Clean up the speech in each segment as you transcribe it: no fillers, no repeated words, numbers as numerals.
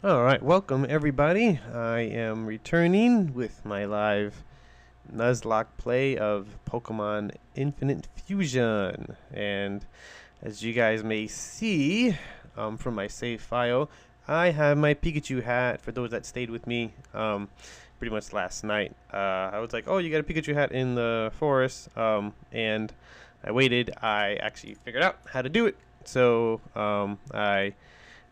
Alright, welcome everybody. I am returning with my live Nuzlock play of Pokemon Infinite Fusion. And as you guys may see from my save file, I have my Pikachu hat for those that stayed with me pretty much last night. I was like, oh, you got a Pikachu hat in the forest, and I waited. I actually figured out how to do it. So I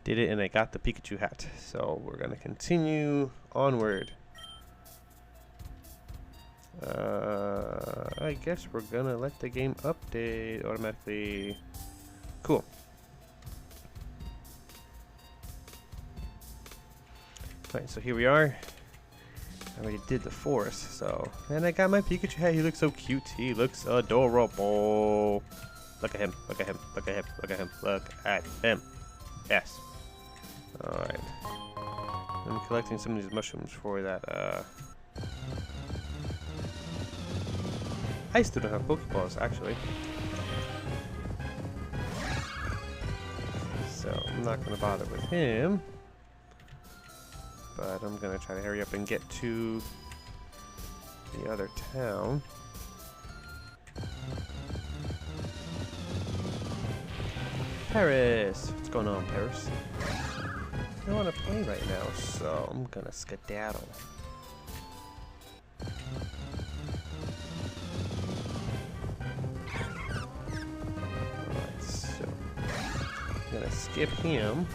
did it and I got the Pikachu hat. So we're gonna continue onward. I guess we're gonna let the game update automatically. Cool. Alright, so here we are. I already did the forest, so. And I got my Pikachu hat. He looks so cute. He looks adorable. Look at him. Look at him. Look at him. Look at him. Look at him. Yes. Alright. I'm collecting some of these mushrooms for that, I still don't have Pokeballs, actually. So, I'm not going to bother with him. But I'm going to try to hurry up and get to the other town. Paris! What's going on, Paris? I don't want to play right now, so I'm going to skedaddle. I'm gonna skip him,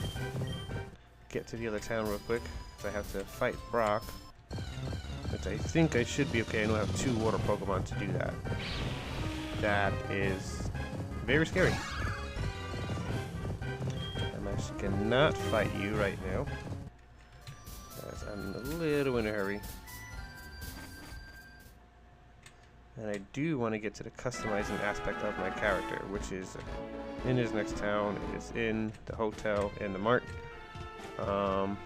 get to the other town real quick, because I have to fight Brock, which I think I should be okay. I know I have 2 water Pokemon to do that. That is very scary. I actually cannot fight you right now, as I'm a little in a hurry. And I do want to get to the customizing aspect of my character, which is in his next town. It is in the hotel and the mart. I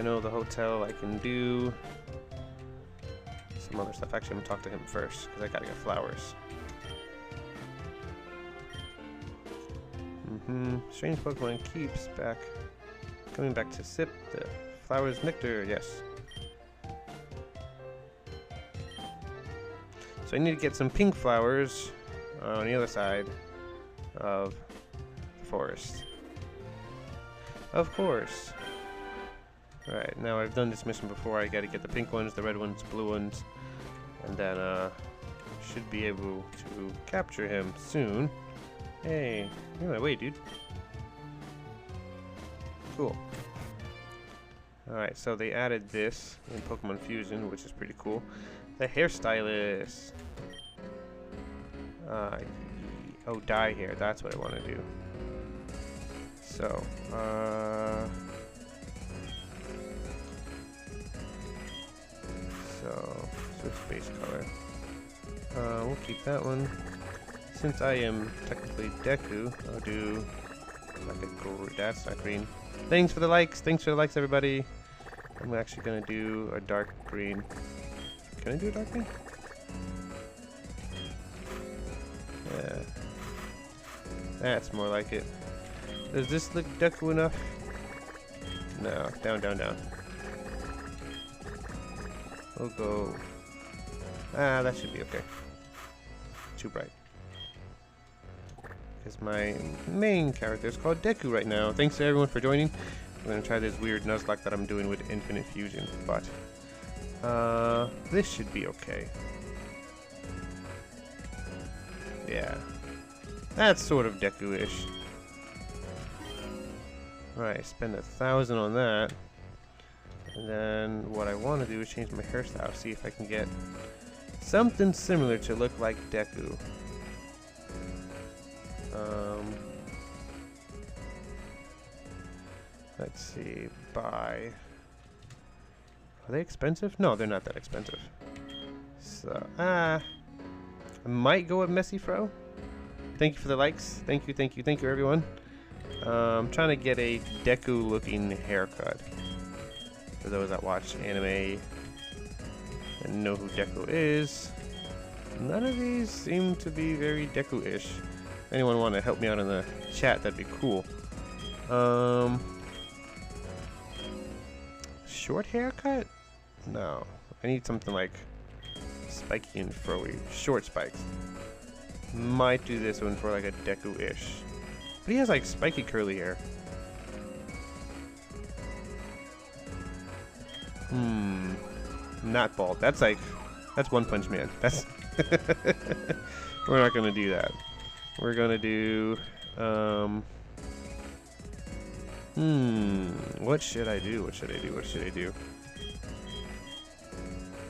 know the hotel I can do some other stuff. Actually, I'm gonna talk to him first because I gotta get flowers. Strange Pokemon keeps coming back to sip the flowers nectar. Yes. So I need to get some pink flowers on the other side of the forest. Of course. Alright, now I've done this mission before. I gotta get the pink ones, the red ones, blue ones, and then should be able to capture him soon. Hey, get my way, dude. Cool. Alright, so they added this in Pokemon Fusion, which is pretty cool. The hairstylist. Oh, dye hair. That's what I want to do. So, switch base color. We'll keep that one. Since I am technically Deku, I'll do like a green. That's not green. Thanks for the likes. Thanks for the likes, everybody. I'm actually gonna do a dark green. Can I do a dark green? Yeah. That's more like it. Does this look Deku enough? No. Down, down, down. We'll go... that should be okay. Too bright. Because my main character is called Deku right now. Thanks to everyone for joining. I'm going to try this weird Nuzlock that I'm doing with Infinite Fusion. But... this should be okay. Yeah. That's sort of Deku-ish. Right, spend 1,000 on that. And then what I want to do is change my hairstyle. See if I can get something similar to look like Deku. Let's see. Buy. Are they expensive? No, they're not that expensive. So, I might go with Messy Fro. Thank you for the likes. Thank you, thank you, thank you, everyone. I'm trying to get a Deku-looking haircut. For those that watch anime and know who Deku is. None of these seem to be very Deku-ish. If anyone want to help me out in the chat, that'd be cool. Short haircut? No. I need something like spiky and froey. Short spikes. Might do this one for like a Deku-ish. But he has like spiky curly hair. Not bald. That's One Punch Man. That's we're not gonna do that. We're gonna do what should I do? What should I do? What should I do?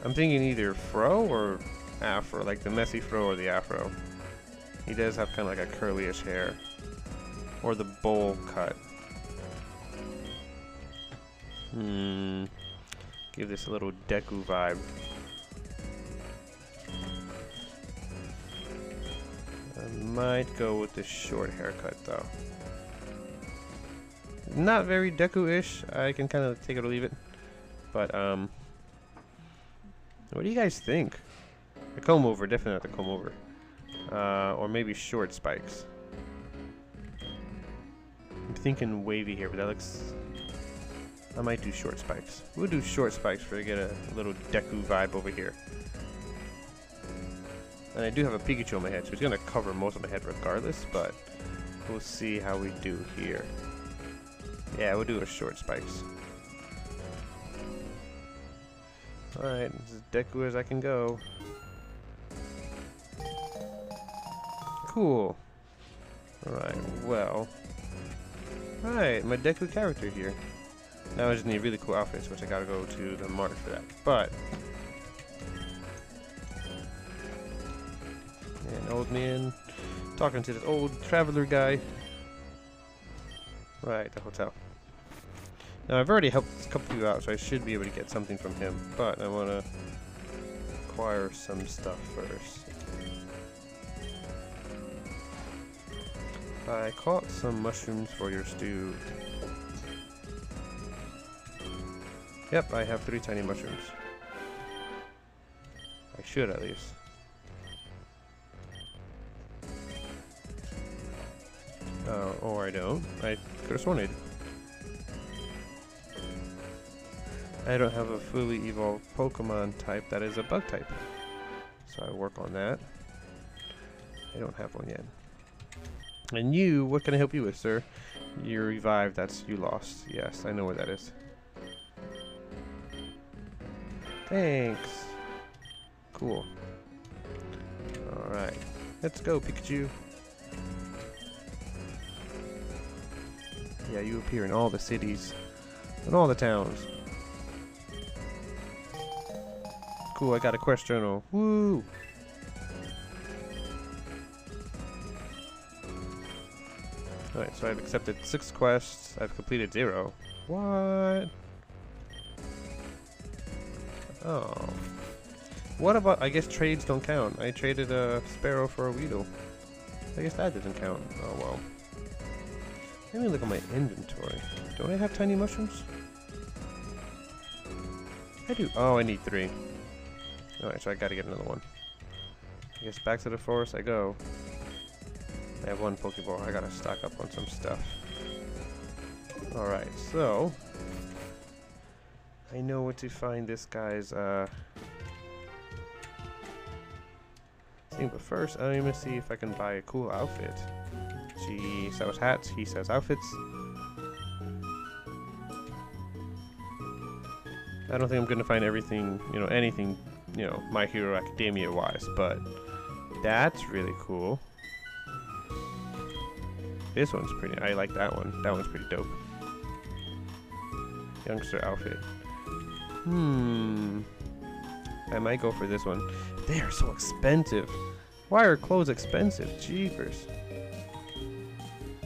I'm thinking either fro or afro, like the messy fro or the afro. He does have kind of like a curly-ish hair. Or the bowl cut. Give this a little Deku vibe. I might go with the short haircut though. Not very Deku-ish. I can kind of take it or leave it. But what do you guys think? The comb over, definitely not the comb over. Or maybe short spikes. I'm thinking wavy here, but that looks... I might do short spikes. We'll do short spikes for to get a little Deku vibe over here. And I do have a Pikachu on my head, so it's going to cover most of my head regardless, but we'll see how we do here. Yeah, we'll do a short spikes. Alright, as Deku as I can go. Cool. Alright, well. Alright, my Deku character here. Now I just need really cool outfits, which I gotta go to the mart for that. But an old man talking to this old traveler guy. Right, the hotel. Now I've already helped a couple of you out, so I should be able to get something from him. But I want to acquire some stuff first. I caught some mushrooms for your stew. Yep, I have 3 tiny mushrooms. I should at least. Or I don't. I could have sworn I did. I don't have a fully evolved Pokemon type that is a bug type. So I work on that. I don't have one yet. And you, what can I help you with, sir? You're revived, that's you lost. Yes, I know where that is. Thanks. Cool. Alright. Let's go, Pikachu. Yeah, you appear in all the cities. And all the towns. Cool, I got a quest journal. Woo! Alright, so I've accepted 6 quests. I've completed 0. What? Oh. What about, I guess trades don't count. I traded a Sparrow for a Weedle. I guess that doesn't count. Oh well. Let me look at my inventory. Don't I have tiny mushrooms? I do. Oh, I need 3. Alright, so I gotta get another one. I guess back to the forest I go. I have 1 Pokeball. I gotta stock up on some stuff. Alright, so I know where to find this guy's thing, but first I'm gonna see if I can buy a cool outfit. She sells hats, he sells outfits. I don't think I'm gonna find everything, you know, anything, you know, My Hero Academia wise, but that's really cool. This one's pretty, I like that one. That one's pretty dope. Youngster outfit. I might go for this one. They are so expensive. Why are clothes expensive? Jeepers.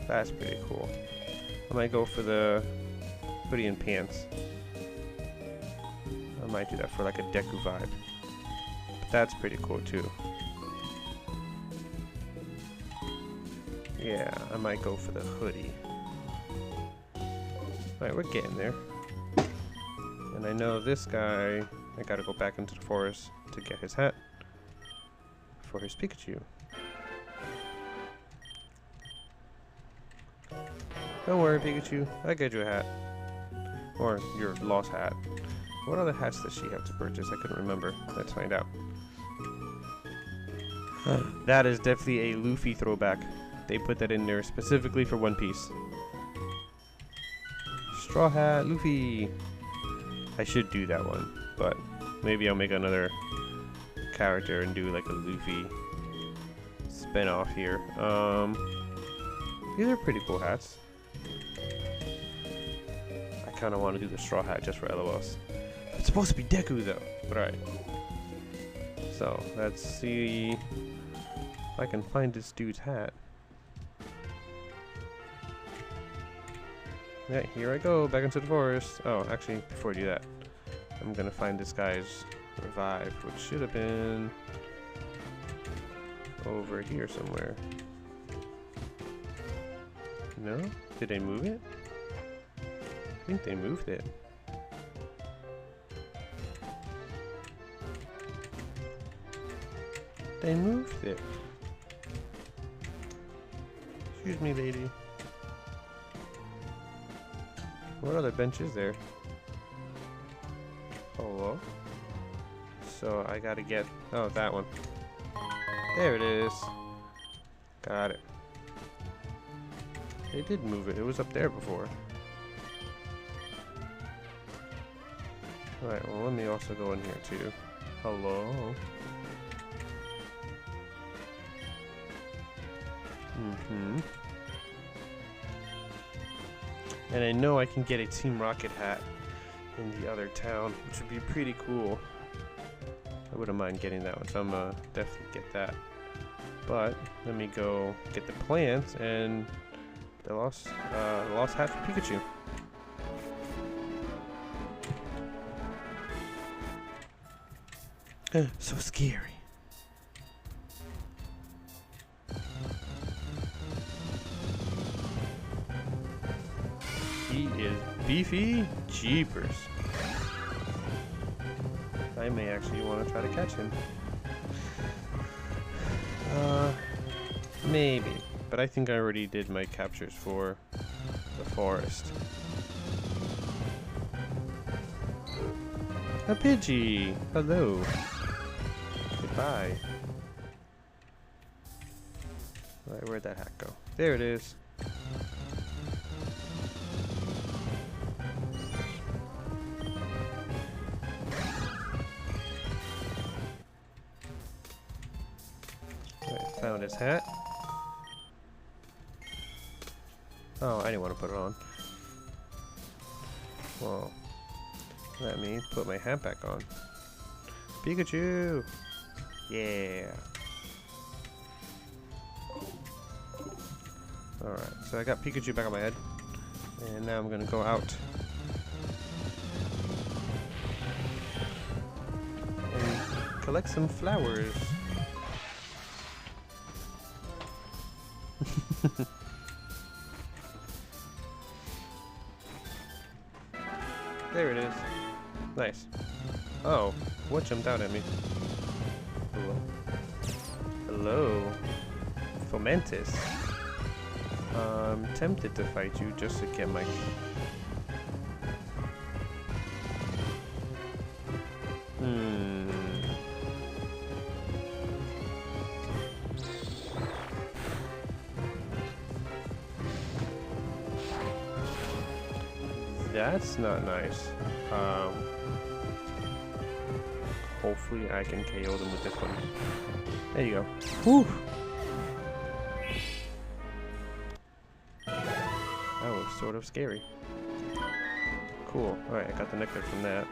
That's pretty cool. I might go for the hoodie and pants. I might do that for like a Deku vibe. But that's pretty cool too. Yeah, I might go for the hoodie. Alright, we're getting there. And I know this guy, I gotta go back into the forest to get his hat for his Pikachu. Don't worry, Pikachu, I get you a hat. Or your lost hat. What other hats does she have to purchase? I couldn't remember. Let's find out. That is definitely a Luffy throwback. They put that in there specifically for One Piece. Straw Hat Luffy. I should do that one, but maybe I'll make another character and do like a Luffy spin-off here. These are pretty cool hats. I kind of want to do the straw hat just for LOLs. It's supposed to be Deku though, but alright. So let's see if I can find this dude's hat. Yeah, here I go, back into the forest. Oh, actually, before I do that, I'm gonna find this guy's revive, which should have been over here somewhere. No? Did they move it? I think they moved it. They moved it. Excuse me, lady. What other bench is there? Hello? So I gotta get... Oh, that one. There it is. Got it. They did move it. It was up there before. Alright, well let me also go in here too. Hello? And I know I can get a Team Rocket hat in the other town, which would be pretty cool. I wouldn't mind getting that one, so I'm gonna definitely get that. But let me go get the plants and the lost hat for Pikachu. So scary. He is beefy jeepers. I may actually want to try to catch him. Maybe. But I think I already did my captures for the forest. A Pidgey! Hello. Goodbye. Alright, where'd that hat go? There it is. Alright, found his hat. Oh, I didn't want to put it on. Well, let me put my hat back on. Pikachu! Yeah! Alright, so I got Pikachu back on my head. And now I'm gonna go out. And collect some flowers. There it is. Nice. Oh, what jumped out at me? Hello. Hello. Fomentis. I'm tempted to fight you just to get my... That's not nice. Hopefully I can KO them with this one. There you go. Whew! That was sort of scary. Cool. Alright, I got the nectar from that.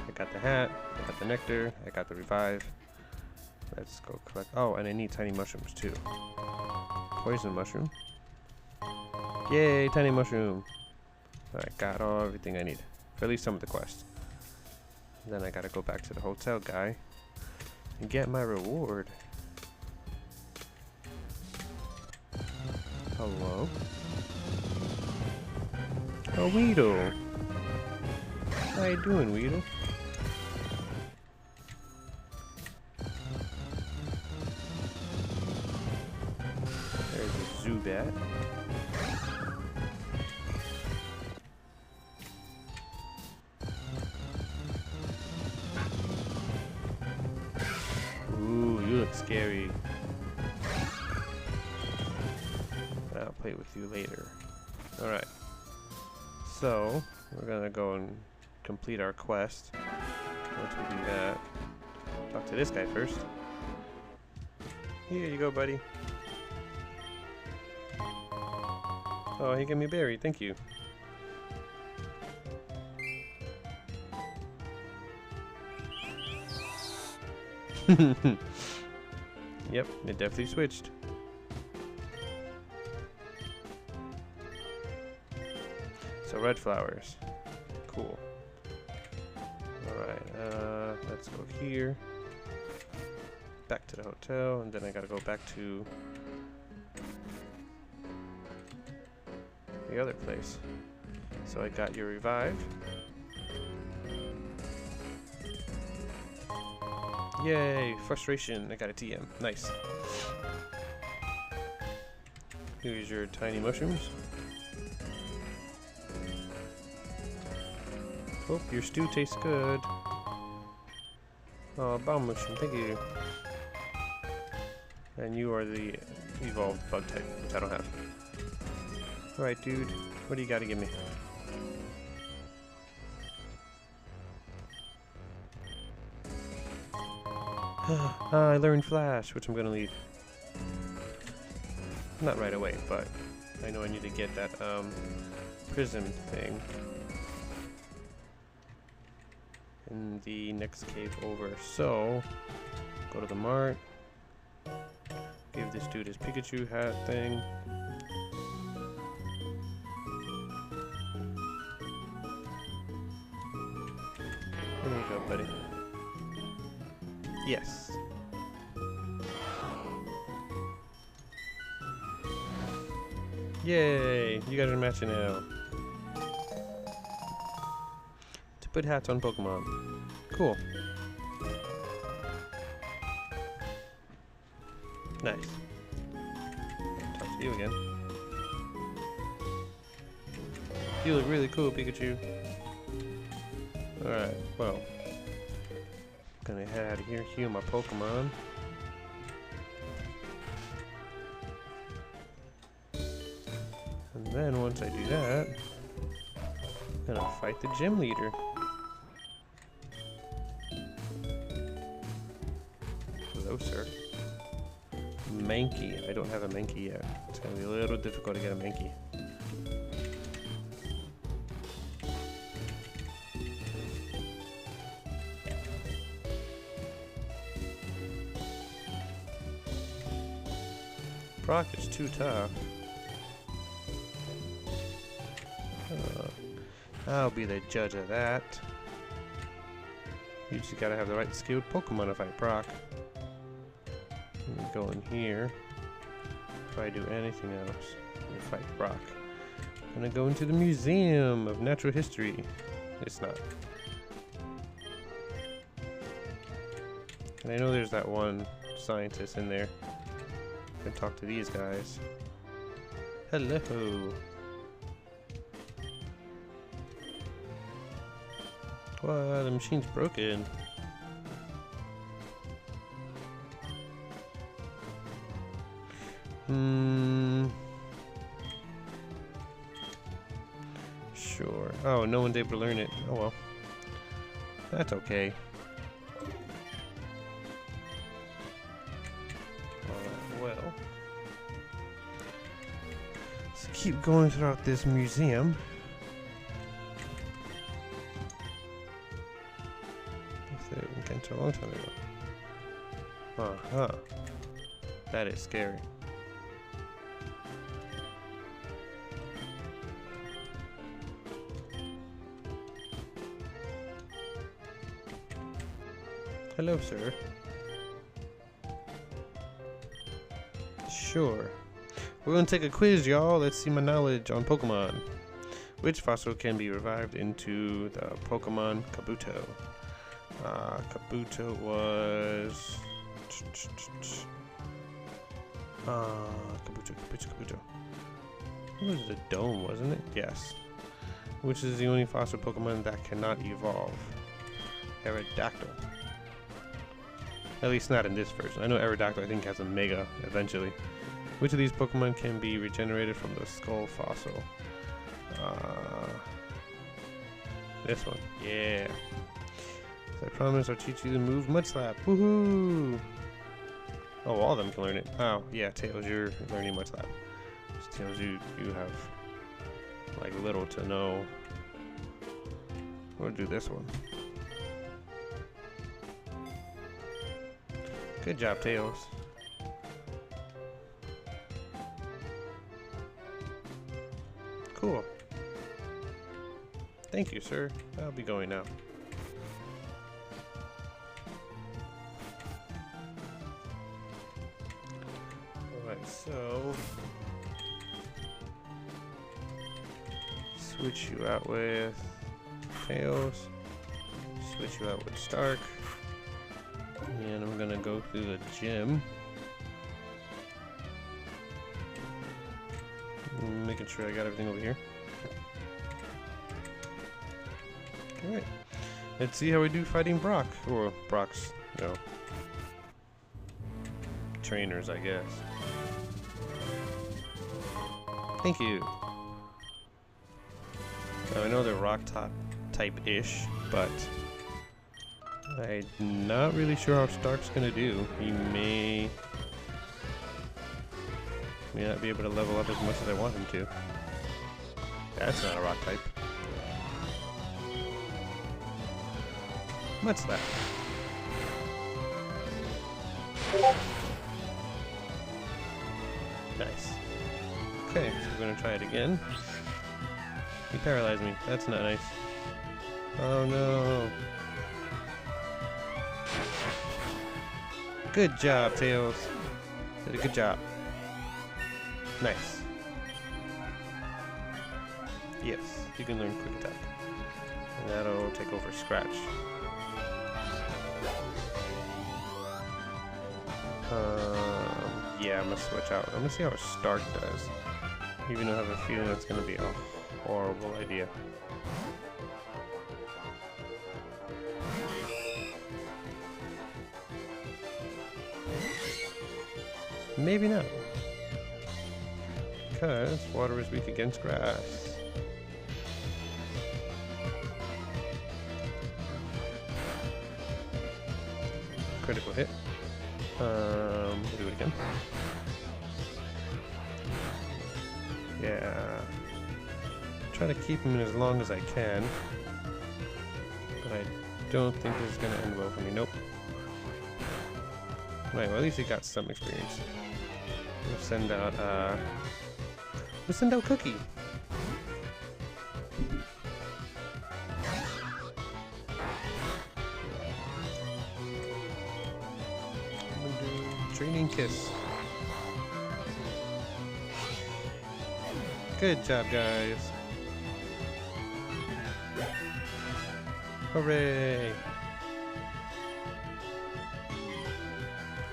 I got the hat. I got the nectar. I got the revive. Let's go collect... Oh, and I need tiny mushrooms too. Poison mushroom. Yay, tiny mushroom! Alright, got everything I need. For at least some of the quests. Then I gotta go back to the hotel guy and get my reward. Hello? Oh, Weedle! How you doing, Weedle? There's a Zubat. look scary. I'll play with you later. Alright. So, we're gonna go and complete our quest. Once we do that, talk to this guy first. Here you go, buddy. Oh, he gave me a berry. Thank you. Yep, it definitely switched. So red flowers. Cool. Alright, let's go here. Back to the hotel, and then I gotta go back to the other place. So I got your revive. Yay, frustration. I got a TM. Nice. Here's your tiny mushrooms. Hope your stew tastes good. Oh, bomb mushroom, thank you. And you are the evolved bug type, which I don't have. Alright, dude. What do you gotta give me? I learned Flash, which I'm gonna leave. Not right away, but I know I need to get that prism thing in the next cave over. So, go to the mart. Give this dude his Pikachu hat thing. There you go, buddy. Yes. Yay! You guys are matching now. To put hats on Pokemon. Cool. Nice. Talk to you again. You look really cool, Pikachu. Alright, well. Gonna head out of here, heal my Pokemon. And then once I do that, I'm gonna fight the gym leader. Hello, sir. Mankey. I don't have a Mankey yet. It's gonna be a little difficult to get a Mankey. Brock is too tough. I'll be the judge of that. You just gotta have the right skilled Pokemon to fight Brock. Let me go in here. If I do anything else, I'm gonna fight Brock. I'm gonna go into the Museum of Natural History. It's not. And I know there's that one scientist in there. I can talk to these guys. Hello. What? The machine's broken. Sure. Oh, no one's able to learn it. Oh well. That's okay. Well. Let's keep going throughout this museum. A long time ago. Uh-huh. That is scary. Hello, sir. Sure. We're gonna take a quiz, y'all. Let's see my knowledge on Pokemon. Which fossil can be revived into the Pokemon Kabuto? Kabuto was... Kabuto. It was the dome, wasn't it? Yes. Which is the only fossil Pokemon that cannot evolve. Aerodactyl. At least not in this version. I know Aerodactyl I think has a Mega eventually. Which of these Pokemon can be regenerated from the Skull Fossil? This one. Yeah. So I promise I'll teach you the move Mud Slap. Woohoo! Oh, all of them can learn it. Oh, yeah, Tails, you're learning Mud Slap. Tails, you have like little to no. We'll do this one. Good job, Tails. Cool. Thank you, sir. I'll be going now. Alright, so switch you out with Tails. Switch you out with Stark. And I'm gonna go through the gym. Making sure I got everything over here. Alright. Let's see how we do fighting Brock. Or Brock's, no. Trainers, I guess. Thank you. Now I know they're rock type-ish, but I'm not really sure how Stark's gonna do. He may not be able to level up as much as I want him to. That's not a rock type. What's that? Nice. Okay, so we're gonna try it again. He paralyzed me. That's not nice. Oh no. Good job, Tails. Did a good job. Nice. Yes, you can learn Quick Attack. And that'll take over Scratch. Yeah, I'm gonna switch out. I'm gonna see how a Stark does. Even though I have a feeling that's gonna be a horrible idea. Maybe not. Because water is weak against grass. Critical hit. We'll do it again. Yeah. Try to keep him in as long as I can. But I don't think this is going to end well for me. Nope. Right, well at least he got some experience. We'll send out, Cookie. Training Kiss. Good job, guys. Hooray!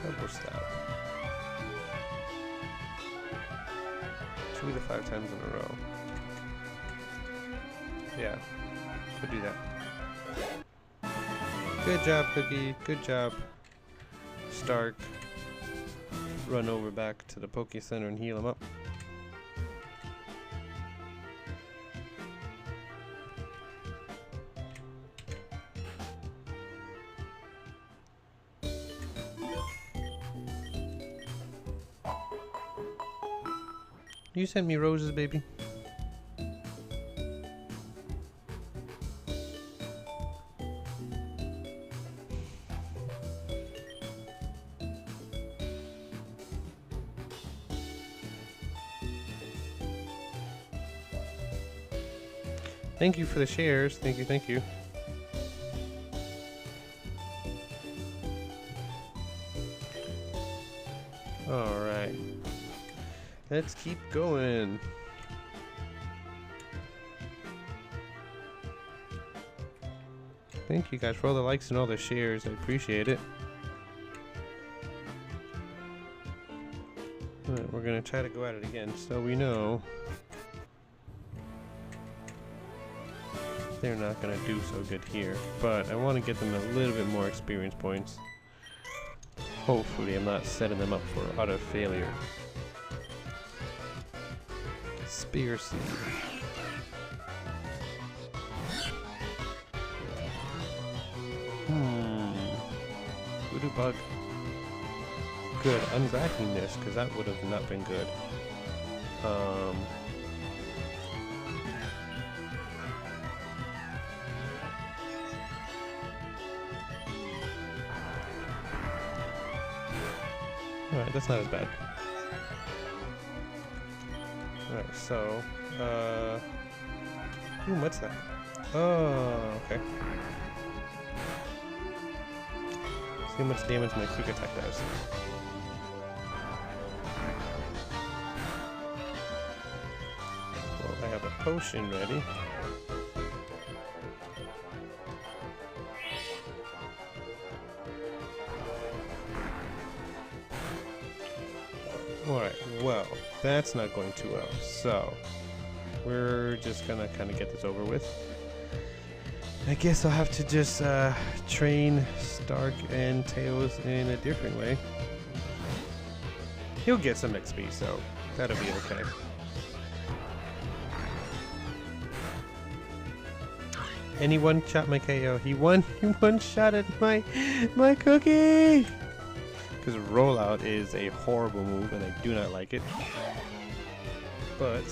Double Stab. 2 to 5 times in a row. Yeah, could do that. Good job, Cookie. Good job, Stark. Run over back to the Poke Center and heal him up. You sent me roses, baby. Thank you for the shares. Thank you, thank you. Alright. Let's keep going. Thank you guys for all the likes and all the shares. I appreciate it. Alright, we're gonna try to go at it again so we know they're not gonna do so good here. But I want to get them a little bit more experience points. Hopefully I'm not setting them up for utter failure. Conspiracy. Voodoo bug. Good. Ungracking this, because that would have not been good. Alright, that's not as bad. Alright, so, ooh, what's that? Oh, okay. See how much damage my quick attack does. Well, I have a potion ready. Alright, well, that's not going too well. So, we're just gonna kind of get this over with. I guess I'll have to just train Stark and Tails in a different way. He'll get some XP, so that'll be okay. And he one-shot my KO. He one-shotted my cookie! Because rollout is a horrible move and I do not like it. But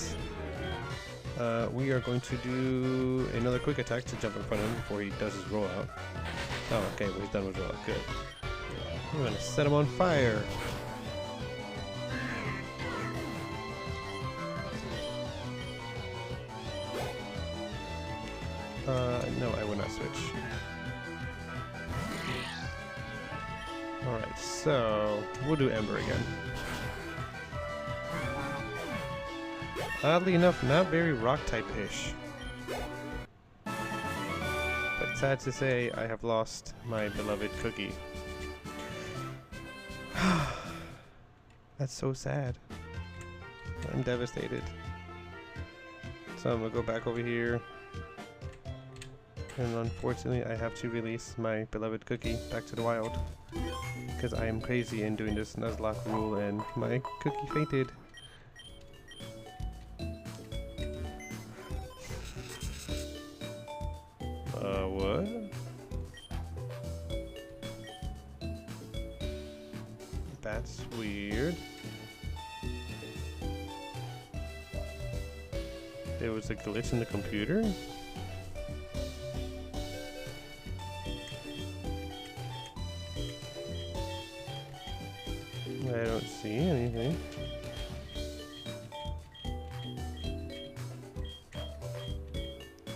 we are going to do another quick attack to jump in front of him before he does his rollout. Oh, okay, well he's done with rollout. Good. We're gonna set him on fire. No, I will not switch. Alright, so we'll do Ember again. Oddly enough, not very rock type-ish. But sad to say, I have lost my beloved cookie. That's so sad. I'm devastated. So I'm gonna go back over here. And unfortunately, I have to release my beloved cookie back to the wild. Because I am crazy in doing this Nuzlock rule and my cookie fainted. What? That's weird. There was a glitch in the computer? I don't see anything.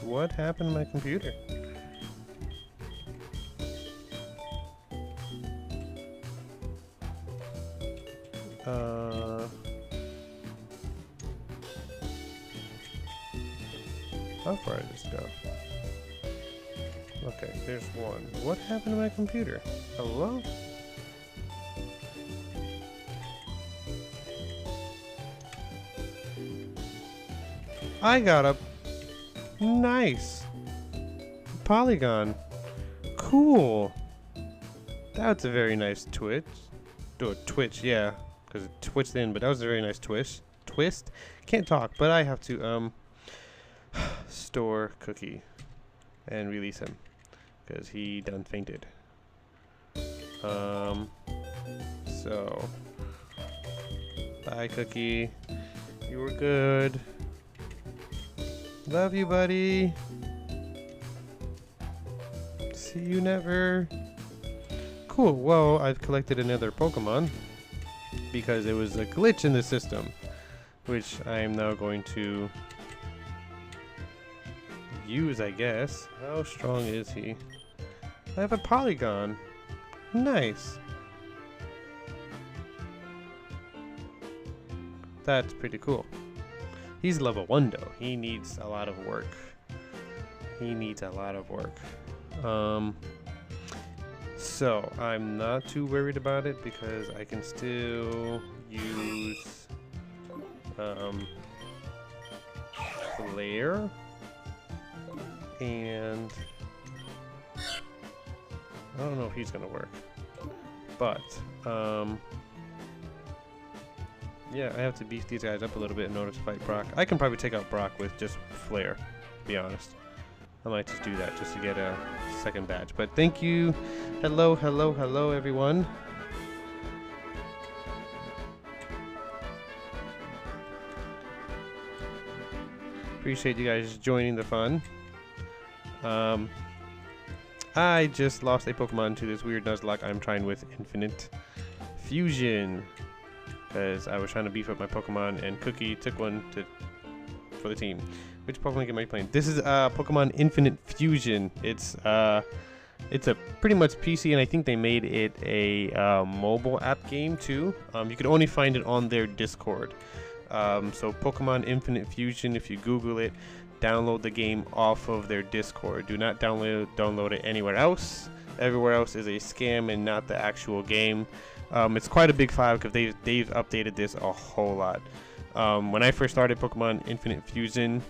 What happened to my computer? How far did this go? Okay, there's one. What happened to my computer? Hello? I got a nice polygon. Cool. That's a very nice twitch. Or twitch, yeah. Because it twitched in, but that was a very nice twist. Can't talk, but I have to store cookie and release him because he done fainted. So bye cookie, you were good. Love you, buddy. See you never. Cool. Well, I've collected another Pokemon because it was a glitch in the system, which I am now going to use, I guess. How strong is he? I have a polygon. Nice. That's pretty cool. He's level 1 though. He needs a lot of work. So I'm not too worried about it because I can still use Flare. And I don't know if he's gonna work. But yeah, I have to beef these guys up a little bit in order to fight Brock. I can probably take out Brock with just Flare, to be honest. I might just do that just to get a second badge. But thank you. Hello, hello, hello, everyone. Appreciate you guys joining the fun. I just lost a Pokemon to this weird Nuzlock I'm trying with Infinite Fusion, because I was trying to beef up my Pokemon and Cookie took one for the team. Which Pokemon game am I playing? This is Pokemon Infinite Fusion. It's a pretty much PC, and I think they made it a mobile app game too. You can only find it on their Discord. So Pokemon Infinite Fusion, if you Google it, download the game off of their Discord. Do not download it anywhere else. Everywhere else is a scam and not the actual game. It's quite a big file because they've updated this a whole lot. When I first started Pokemon Infinite Fusion,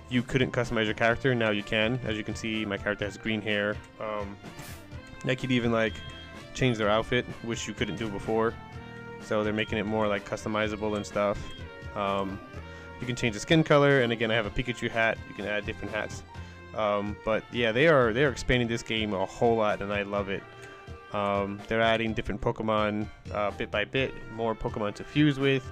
you couldn't customize your character. Now you can. As you can see, my character has green hair. I could even like change their outfit, which you couldn't do before. So they're making it more like customizable and stuff. You can change the skin color, and again, I have a Pikachu hat. You can add different hats. But yeah, they're expanding this game a whole lot, and I love it. They're adding different Pokemon bit by bit, more Pokemon to fuse with,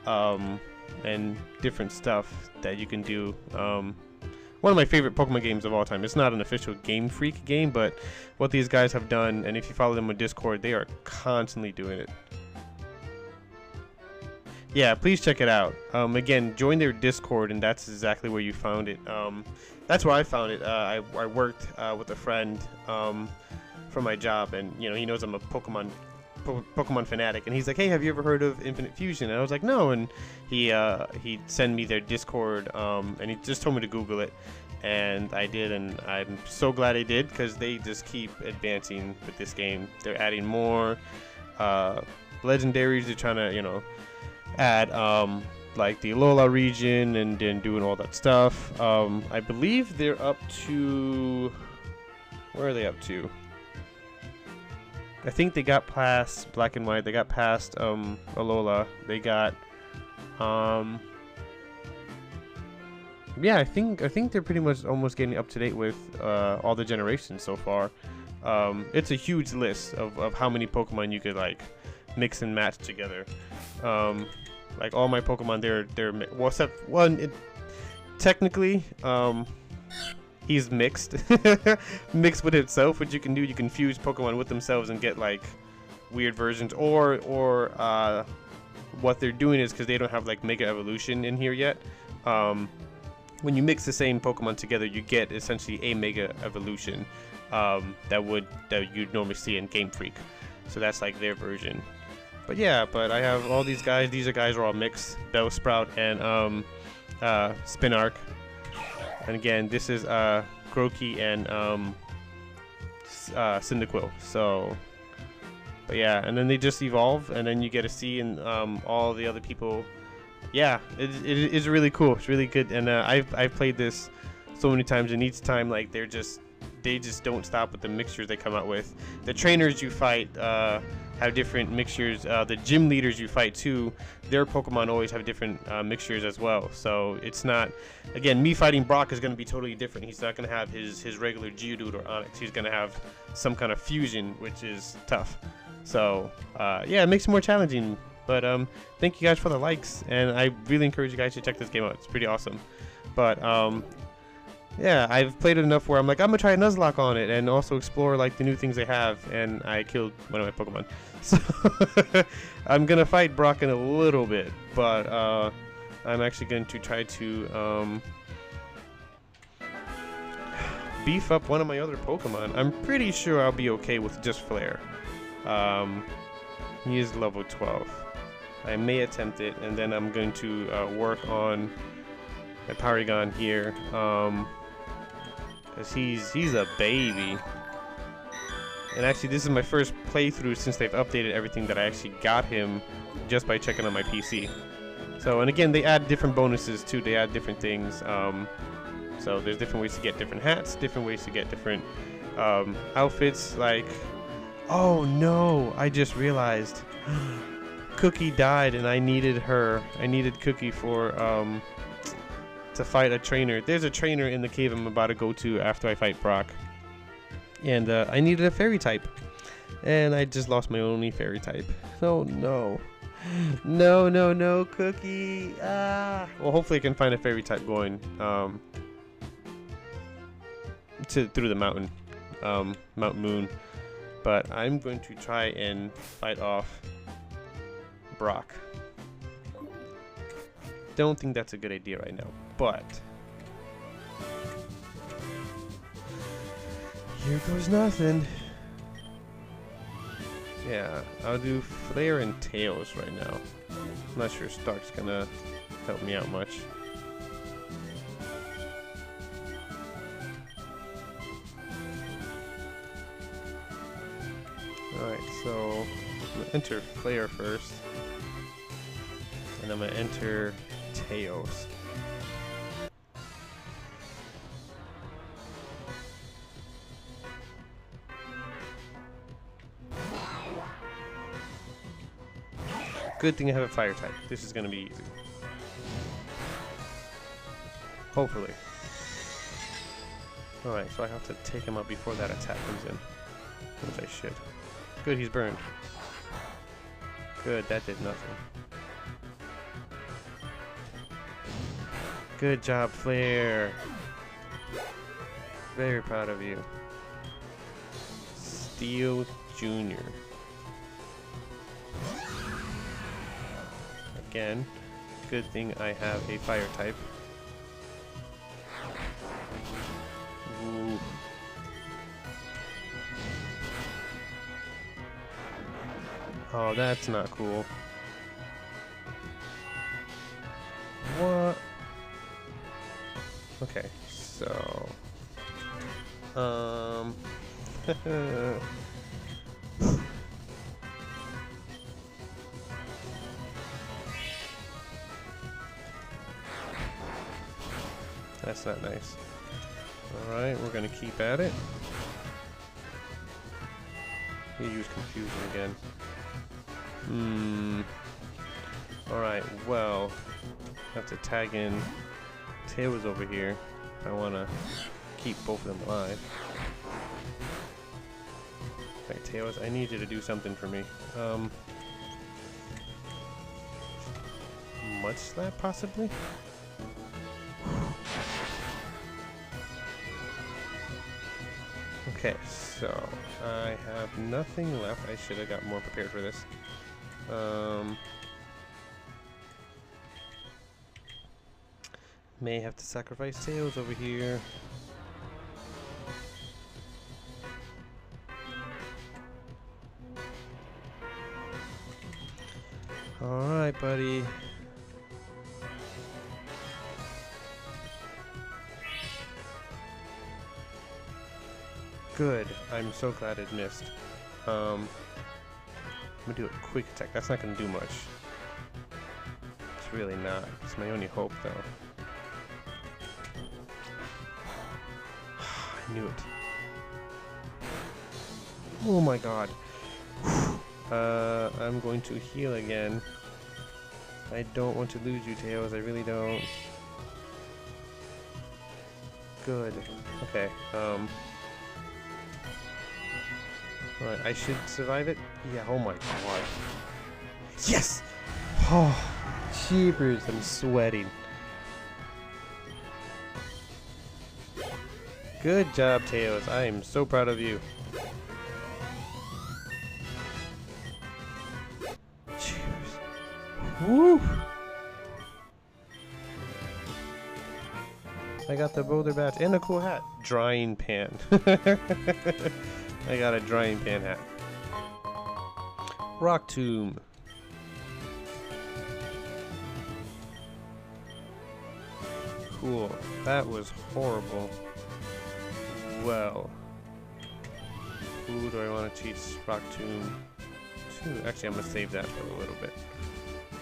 and different stuff that you can do. One of my favorite Pokemon games of all time. It's not an official Game Freak game, but what these guys have done, and if you follow them on Discord, they are constantly doing it. Yeah, please check it out. Again, join their Discord, and that's exactly where you found it. That's where I found it. I worked with a friend for my job, and you know, he knows I'm a Pokemon fanatic, and he's like, "Hey, have you ever heard of Infinite Fusion?" And I was like, "No," and he sent me their Discord, and he just told me to Google it, and I did, and I'm so glad I did, because they just keep advancing with this game. They're adding more legendaries. They're trying to, you know, add like the Alola region, and then doing all that stuff. I believe they're up to, where are they up to? I think they got past Black and White. They got past Alola. They got yeah, I think they're pretty much almost getting up to date with all the generations so far. It's a huge list of how many Pokemon you could like mix and match together. Like all my Pokemon, they're well, except one. Technically, he's mixed, mixed with itself. What you can do, you can fuse Pokemon with themselves and get like weird versions. Or what they're doing is, because they don't have like Mega Evolution in here yet. When you mix the same Pokemon together, you get essentially a Mega Evolution that you'd normally see in Game Freak. So that's like their version. But yeah, but I have all these guys. These guys are all mixed. Bellsprout and Spinark. And again, this is Grookey and Cyndaquil. So, but yeah, and then they just evolve, and then you get to see in all the other people. Yeah, it is really cool. It's really good, and I've played this so many times, and each time like they just don't stop with the mixtures they come out with. The trainers you fight have different mixtures. The gym leaders you fight too, their Pokemon always have different mixtures as well. So it's not, again, me fighting Brock is going to be totally different. He's not going to have his regular Geodude or Onix. He's going to have some kind of fusion, which is tough. So yeah, it makes it more challenging. But thank you guys for the likes, and I really encourage you guys to check this game out. It's pretty awesome. But yeah, I've played it enough where I'm like, I'm gonna try a Nuzlocke on it and also explore like the new things they have, and I killed one of my Pokemon. So I'm gonna fight Brock in a little bit, but I'm actually going to try to beef up one of my other Pokemon. I'm pretty sure I'll be okay with just Flare. He is level 12. I may attempt it, and then I'm going to work on my Porygon here. Cause he's a baby, and actually this is my first playthrough since they've updated everything that I actually got him just by checking on my PC. So, and again, they add different bonuses too. They add different things. So there's different ways to get different hats, different ways to get different outfits. Like Oh no, I just realized. Cookie died and I needed her. I needed Cookie for, to fight a trainer. There's a trainer in the cave I'm about to go to after I fight Brock. And I needed a fairy type. And I just lost my only fairy type. Oh no. No, no, no, Cookie. Ah. Well, hopefully I can find a fairy type going through the mountain, Mount Moon. But I'm going to try and fight off Brock. Don't think that's a good idea right now, but here goes nothing. Yeah, I'll do Flare and Tails right now. I'm not sure Stark's gonna help me out much. Alright, so I'm gonna enter Flare first. And I'm gonna enter Tails. Good thing I have a fire type. This is gonna be easy. Hopefully. Alright, so I have to take him out before that attack comes in. Which I should. Good, he's burned. Good, that did nothing. Good job, Flare. Very proud of you. Steel Jr. Again, good thing I have a fire type. Ooh. Oh, that's not cool. What? Okay, so that's not nice. Alright, we're gonna keep at it. You use confusion again. Alright, well, I have to tag in Tails over here. I want to keep both of them alive. Alright, Tails, I need you to do something for me. Mud Slap, possibly? Okay, so I have nothing left. I should have got more prepared for this. May have to sacrifice Tails over here. Alright, buddy. Good. I'm so glad it missed. I'm gonna do a quick attack. That's not gonna do much. It's really not. It's my only hope, though. I knew it. Oh my god. I'm going to heal again. I don't want to lose you, Tails. I really don't. Good. Okay, alright, I should survive it? Yeah, oh my god. Yes! Oh, jeepers, I'm sweating. Good job, Tails. I am so proud of you. Cheers. Woo! I got the boulder bats and a cool hat. Drying pan. I got a drying pan hat. Rock tomb. Cool. That was horrible. Well. Who do I want to teach rock tomb to? Actually, I'm going to save that for a little bit.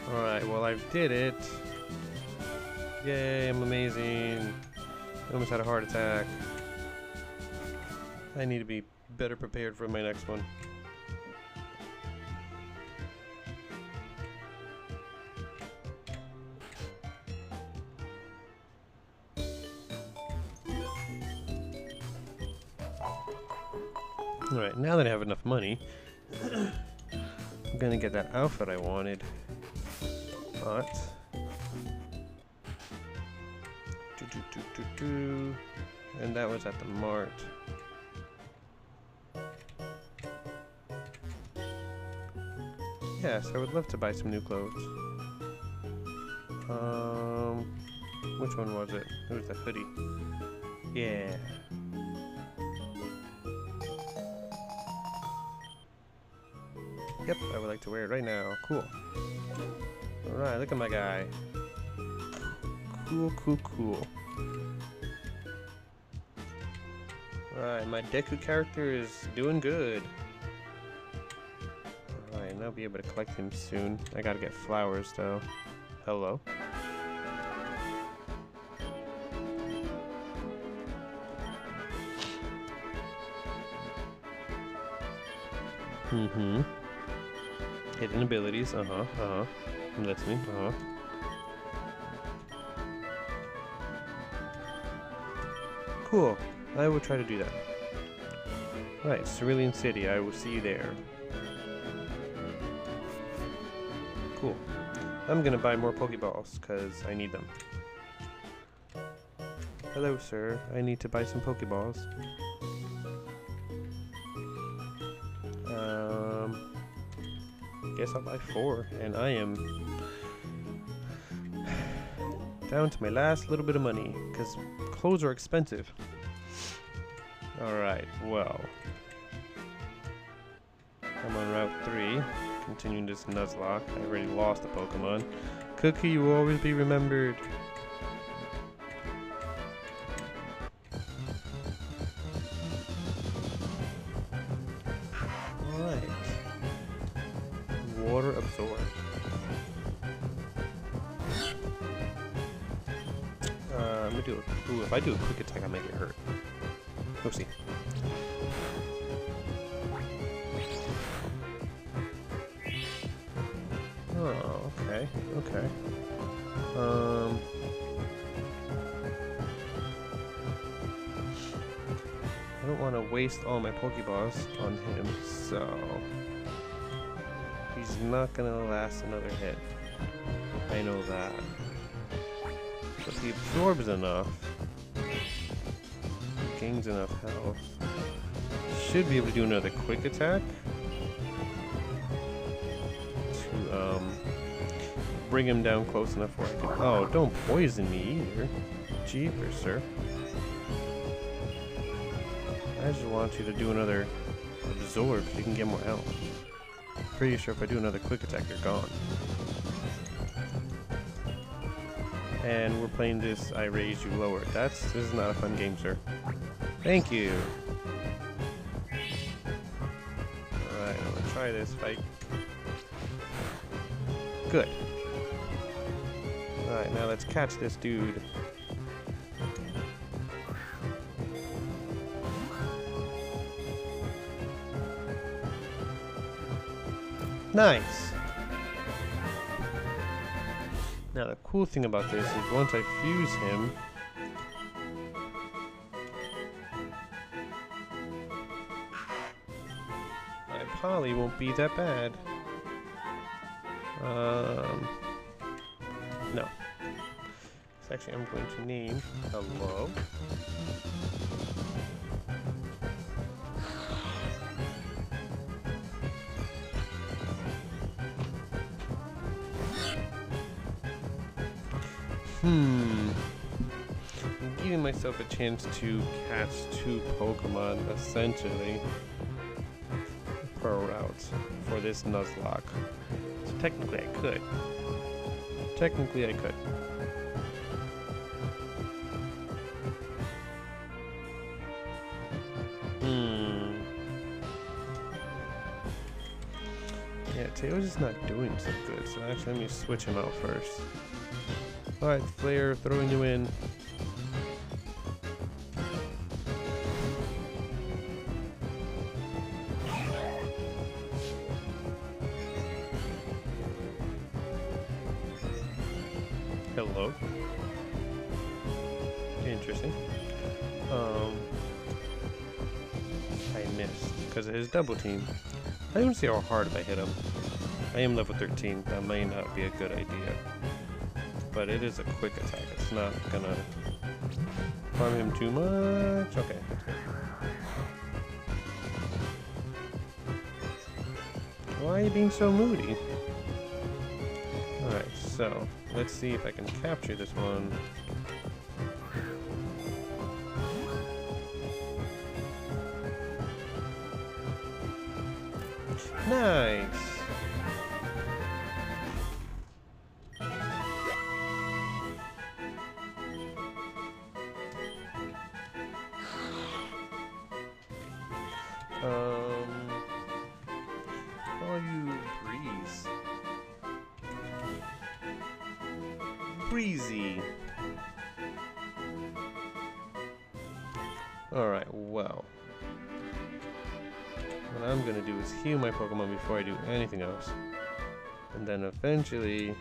Alright, well, I did it. Yay, I'm amazing. I almost had a heart attack. I need to be better prepared for my next one. Alright, now that I have enough money, I'm gonna get that outfit I wanted. But and that was at the mart. Yes, I would love to buy some new clothes. Which one was it? It was the hoodie. Yeah. Yep, I would like to wear it right now. Cool. Alright, look at my guy. Cool, cool, cool. Alright, my Deku character is doing good. Alright, and I'll be able to collect him soon. I gotta get flowers though. Hello? Mm-hmm. Hidden abilities, I'm listening, Cool, I will try to do that. Right, Cerulean City, I will see you there. Cool. I'm gonna buy more Pokeballs, because I need them. Hello, sir. I need to buy some Pokeballs. Guess I'll buy 4, and I am down to my last little bit of money, because clothes are expensive. Alright, well. I'm on Route 3, continuing this Nuzlock. I already lost a Pokemon. Cookie, you will always be remembered. Alright. Water absorb. Let me do it. Ooh, if I do a quick attack, I might get hurt. Oopsie. Oh, okay, okay. I don't want to waste all my Pokeballs on him, so he's not gonna last another hit. I know that. But he absorbs enough. Gains enough health. Should be able to do another quick attack to bring him down close enough where I can. Oh, don't poison me either. Jeepers, sir. I just want you to do another absorb so you can get more health. Pretty sure if I do another quick attack, you're gone. And we're playing this I raise you lower. This is not a fun game, sir. Thank you. Alright, I'm gonna try this fight. Good. Alright, now let's catch this dude. Nice! Now the cool thing about this is once I fuse him, my poly won't be that bad. No. So actually I'm going to name hello. I'm giving myself a chance to catch 2 Pokemon, essentially, per route for this Nuzlock. So technically I could. Technically I could. Yeah, Tail's just not doing so good, so actually let me switch him out first. Alright, Flare, throwing you in. Hello. Interesting. I missed. because of his double team. I don't see how hard if I hit him. I am level 13. That may not be a good idea. But it is a quick attack. It's not gonna harm him too much. Okay, that's good. Why are you being so moody? Alright, so let's see if I can capture this one. Nice! Call you Breeze. Breezy. Alright, well. What I'm gonna do is heal my Pokemon before I do anything else. And then eventually...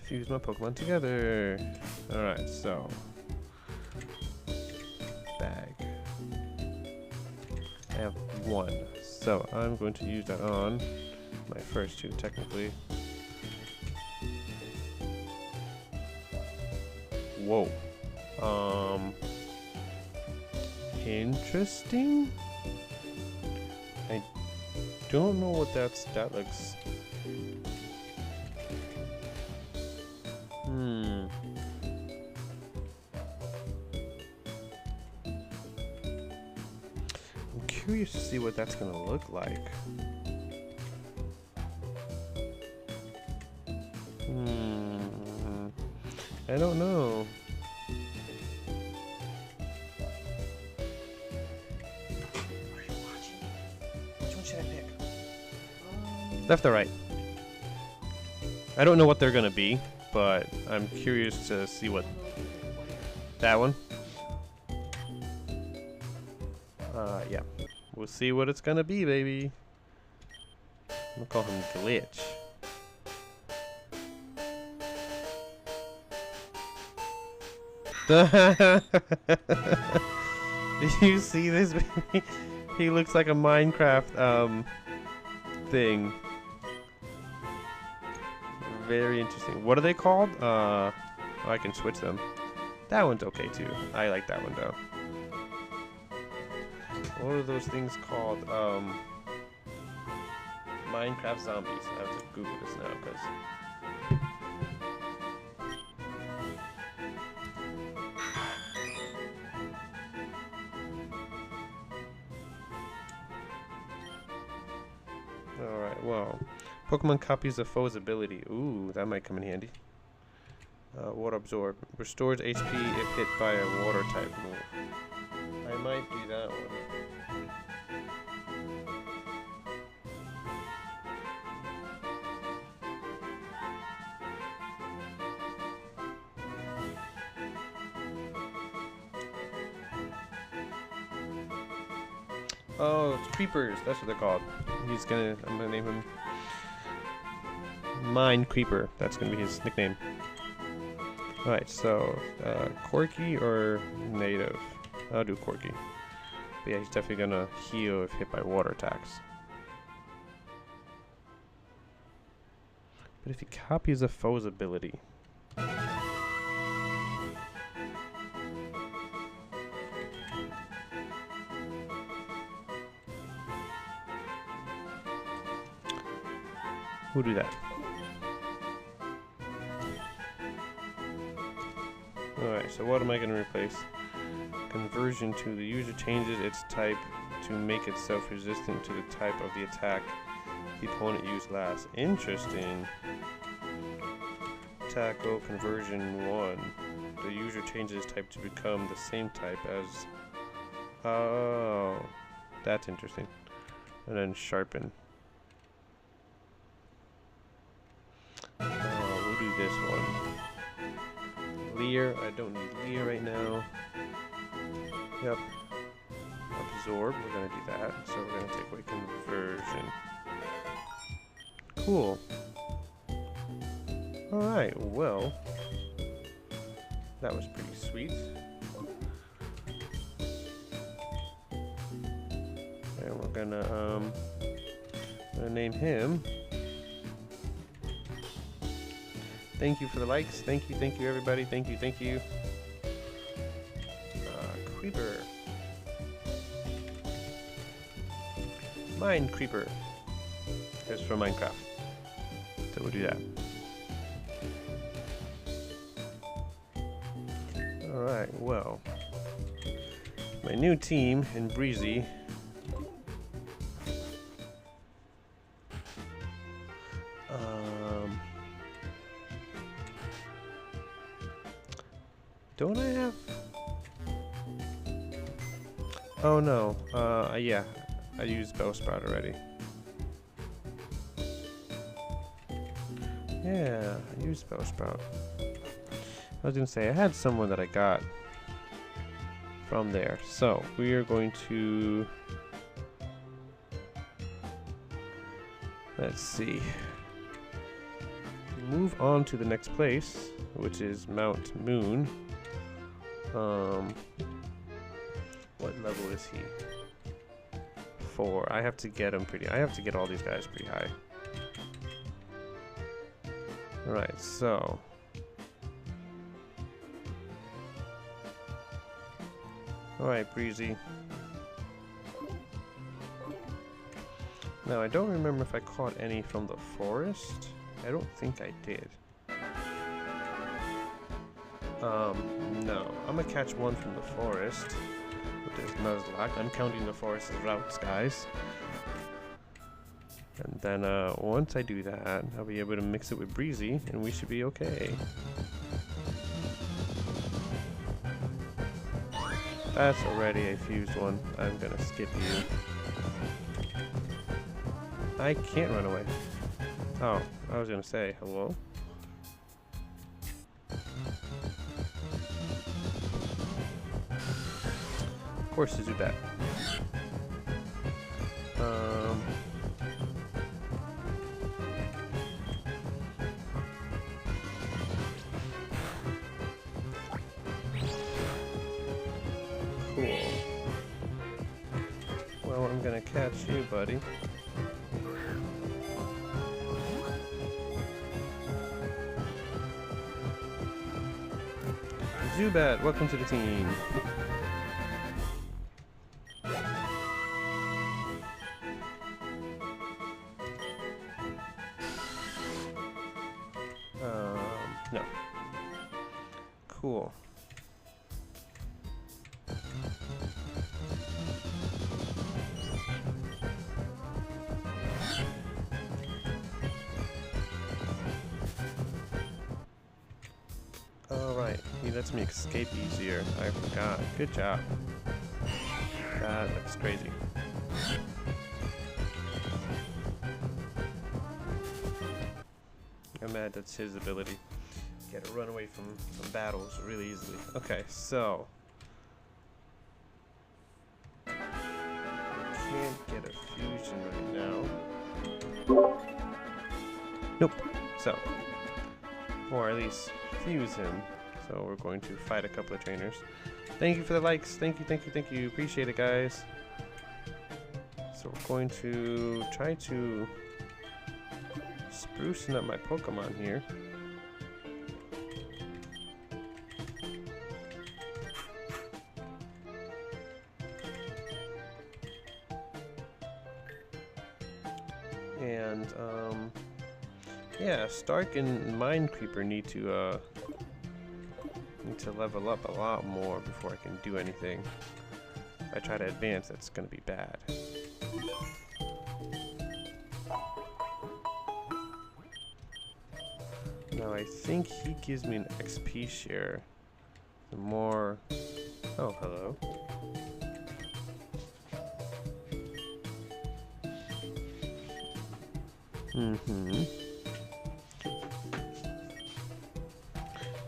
fuse my Pokemon together. Alright, so... bag. I have one. So I'm going to use that on my first two, technically. Whoa. Interesting? I don't know what that looks... I'm curious to see what that's gonna look like. I don't know. Are you watching? Which one should I pick? Left or right? I don't know what they're gonna be, but I'm curious to see what... That one? Yeah. We'll see what it's gonna be, baby. I'm gonna call him Glitch. Did you see this, baby? He looks like a Minecraft, thing. Very interesting. What are they called? Oh, I can switch them. That one's okay too. I like that one though. What are those things called? Minecraft zombies. I have to Google this now because. Alright, well. Pokemon copies a foe's ability. Ooh, that might come in handy. Water Absorb. Restores HP if hit by a water type move. I might do that one. Oh, it's Creepers. That's what they're called. I'm gonna name him Mine Creeper. That's gonna be his nickname. Alright, so, Quirky or Native? I'll do Quirky. But yeah, he's definitely gonna heal if hit by water attacks. But if he copies a foe's ability... We'll do that. Alright, so what am I going to replace? Conversion to the user changes its type to make itself resistant to the type of the attack the opponent used last. Interesting. Tackle conversion 1. The user changes its type to become the same type as... Oh, that's interesting. And then sharpen. We'll do this one. Leer. I don't need Leer right now. Yep. absorb. We're gonna do that. So we're gonna take away conversion. Cool. Alright, well, that was pretty sweet. And we're gonna name him. Thank you for the likes. Thank you everybody. Thank you. Creeper. Mine Creeper. Here's from Minecraft. So we'll do that. Alright, well. My new team in Breezy. Don't I have... Oh no, yeah, I used Bellsprout already. Yeah, I used Bellsprout. I was gonna say, I had someone that I got from there. So, we are going to... Let's see. Move on to the next place, which is Mount Moon. What level is he? 4. I have to get him I have to get all these guys pretty high. Alright, so. Alright, Breezy. Now, I don't remember if I caught any from the forest. I don't think I did. No. I'm gonna catch one from the forest. With this Nuzlock. I'm counting the forest as routes, guys. And then, once I do that, I'll be able to mix it with Breezy, and we should be okay. That's already a fused one. I'm gonna skip you. I can't run away. Oh, I was gonna say, hello? Of course to do that. Cool. Well, I'm gonna catch you, buddy. Zubat, welcome to the team. No. Cool. Alright, he lets me escape easier. I forgot. Good job. That looks crazy. I'm mad that's his ability. Get to run away from battles really easily. Okay, so. I can't get a fusion right now. Nope. So. Or at least fuse him. So we're going to fight a couple of trainers. Thank you for the likes. Thank you. Appreciate it, guys. So we're going to try to sprucing up my Pokemon here. And yeah, Stark and Mind Creeper need to level up a lot more before I can do anything. If I try to advance, that's gonna be bad. Now I think he gives me an XP share. The more... Oh, hello.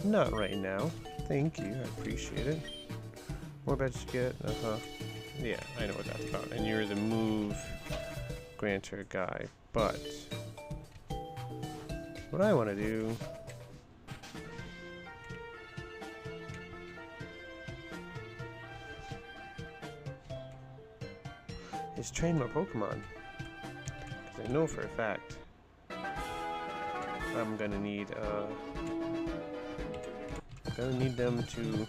Not right now. Thank you, I appreciate it. What about you get? Yeah, I know what that's about. And you're the move granter guy. But what I want to do is train my Pokemon. Because I know for a fact I'm gonna need them to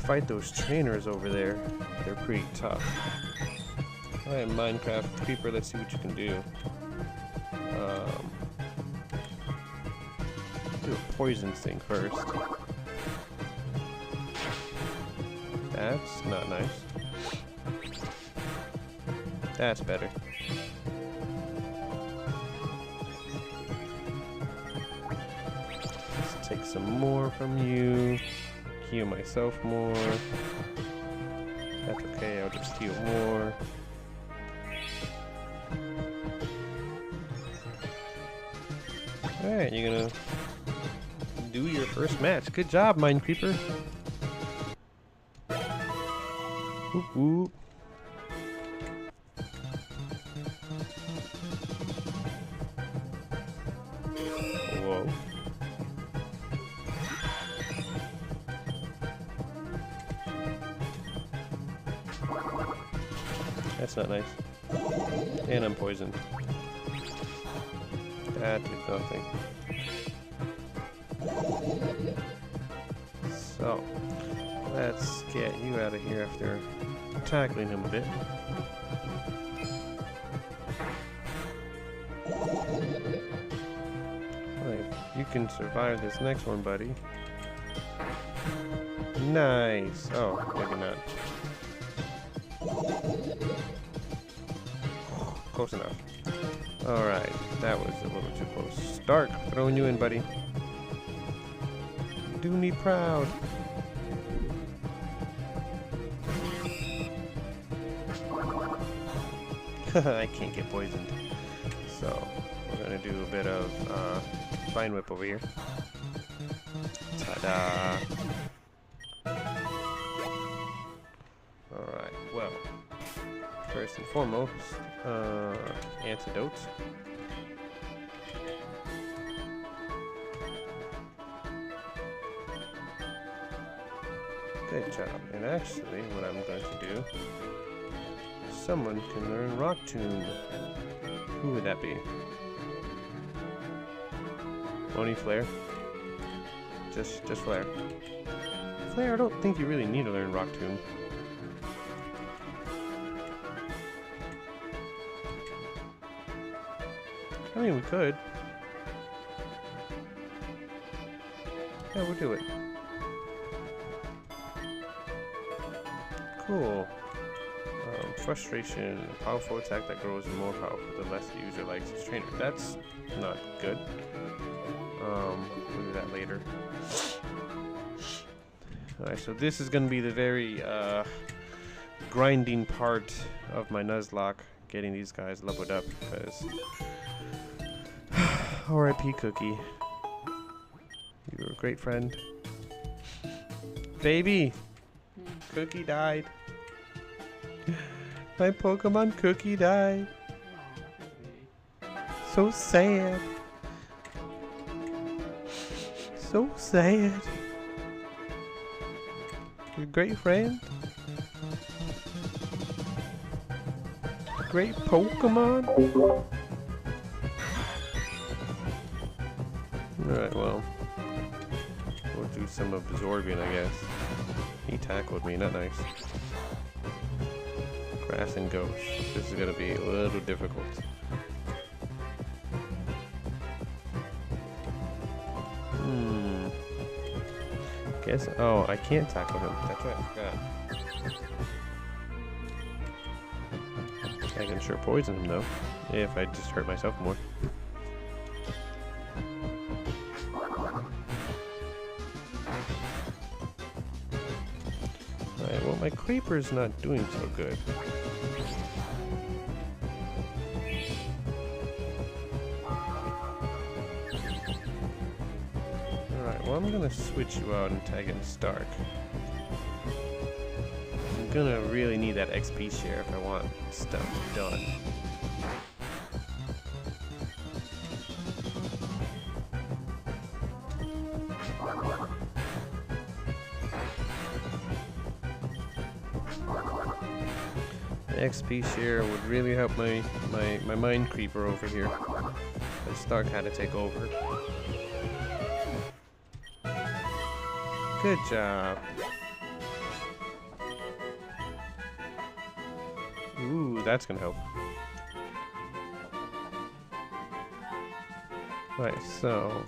fight those trainers over there. They're pretty tough. Alright, Minecraft Creeper, let's see what you can do. Do a poison thing first. That's not nice. That's better. Let's take some more from you. Heal myself more. That's okay, I'll just heal more. Alright, you're gonna do your first match. Good job, Mine Creeper. Whoop whoop. Whoa. That's not nice. And I'm poisoned. That did nothing. So, let's get you out of here after tackling him a bit. Right, you can survive this next one, buddy. Nice. Oh, maybe not. Close enough. Alright, that was a little too close. Stark, throwing you in, buddy. Do me proud. I can't get poisoned. So, we're gonna do a bit of Vine Whip over here. Ta-da! Alright, well, first and foremost, antidotes. Good job. And actually, what I'm going to do, someone can learn Rock Tomb. Who would that be? Only Flare? Just Flare. Flare, I don't think you really need to learn Rock Tomb. I mean, we could. Yeah, we'll do it. Cool. Frustration, a powerful attack that grows more powerful the less the user likes its trainer. That's not good. We'll do that later. Alright, so this is going to be the very grinding part of my Nuzlock, getting these guys leveled up, because R.I.P. Cookie. You were a great friend. Baby! Cookie died. My Pokemon Cookie died. So sad. So sad. Your great friend. Great Pokemon. Alright, well. We'll do some absorbing, I guess. He tackled me, not nice. Grass and Ghost. This is gonna be a little difficult. Guess. Oh, I can't tackle him. That's right, I forgot. I can sure poison him though, if I just hurt myself more. Alright, well my Creeper's not doing so good. Alright, well I'm gonna switch you out and tag in Stark. And gonna really need that XP share if I want stuff done. XP share would really help my mind creeper over here. Let Stark had to take over. Good job. Ooh, that's gonna help. Right, so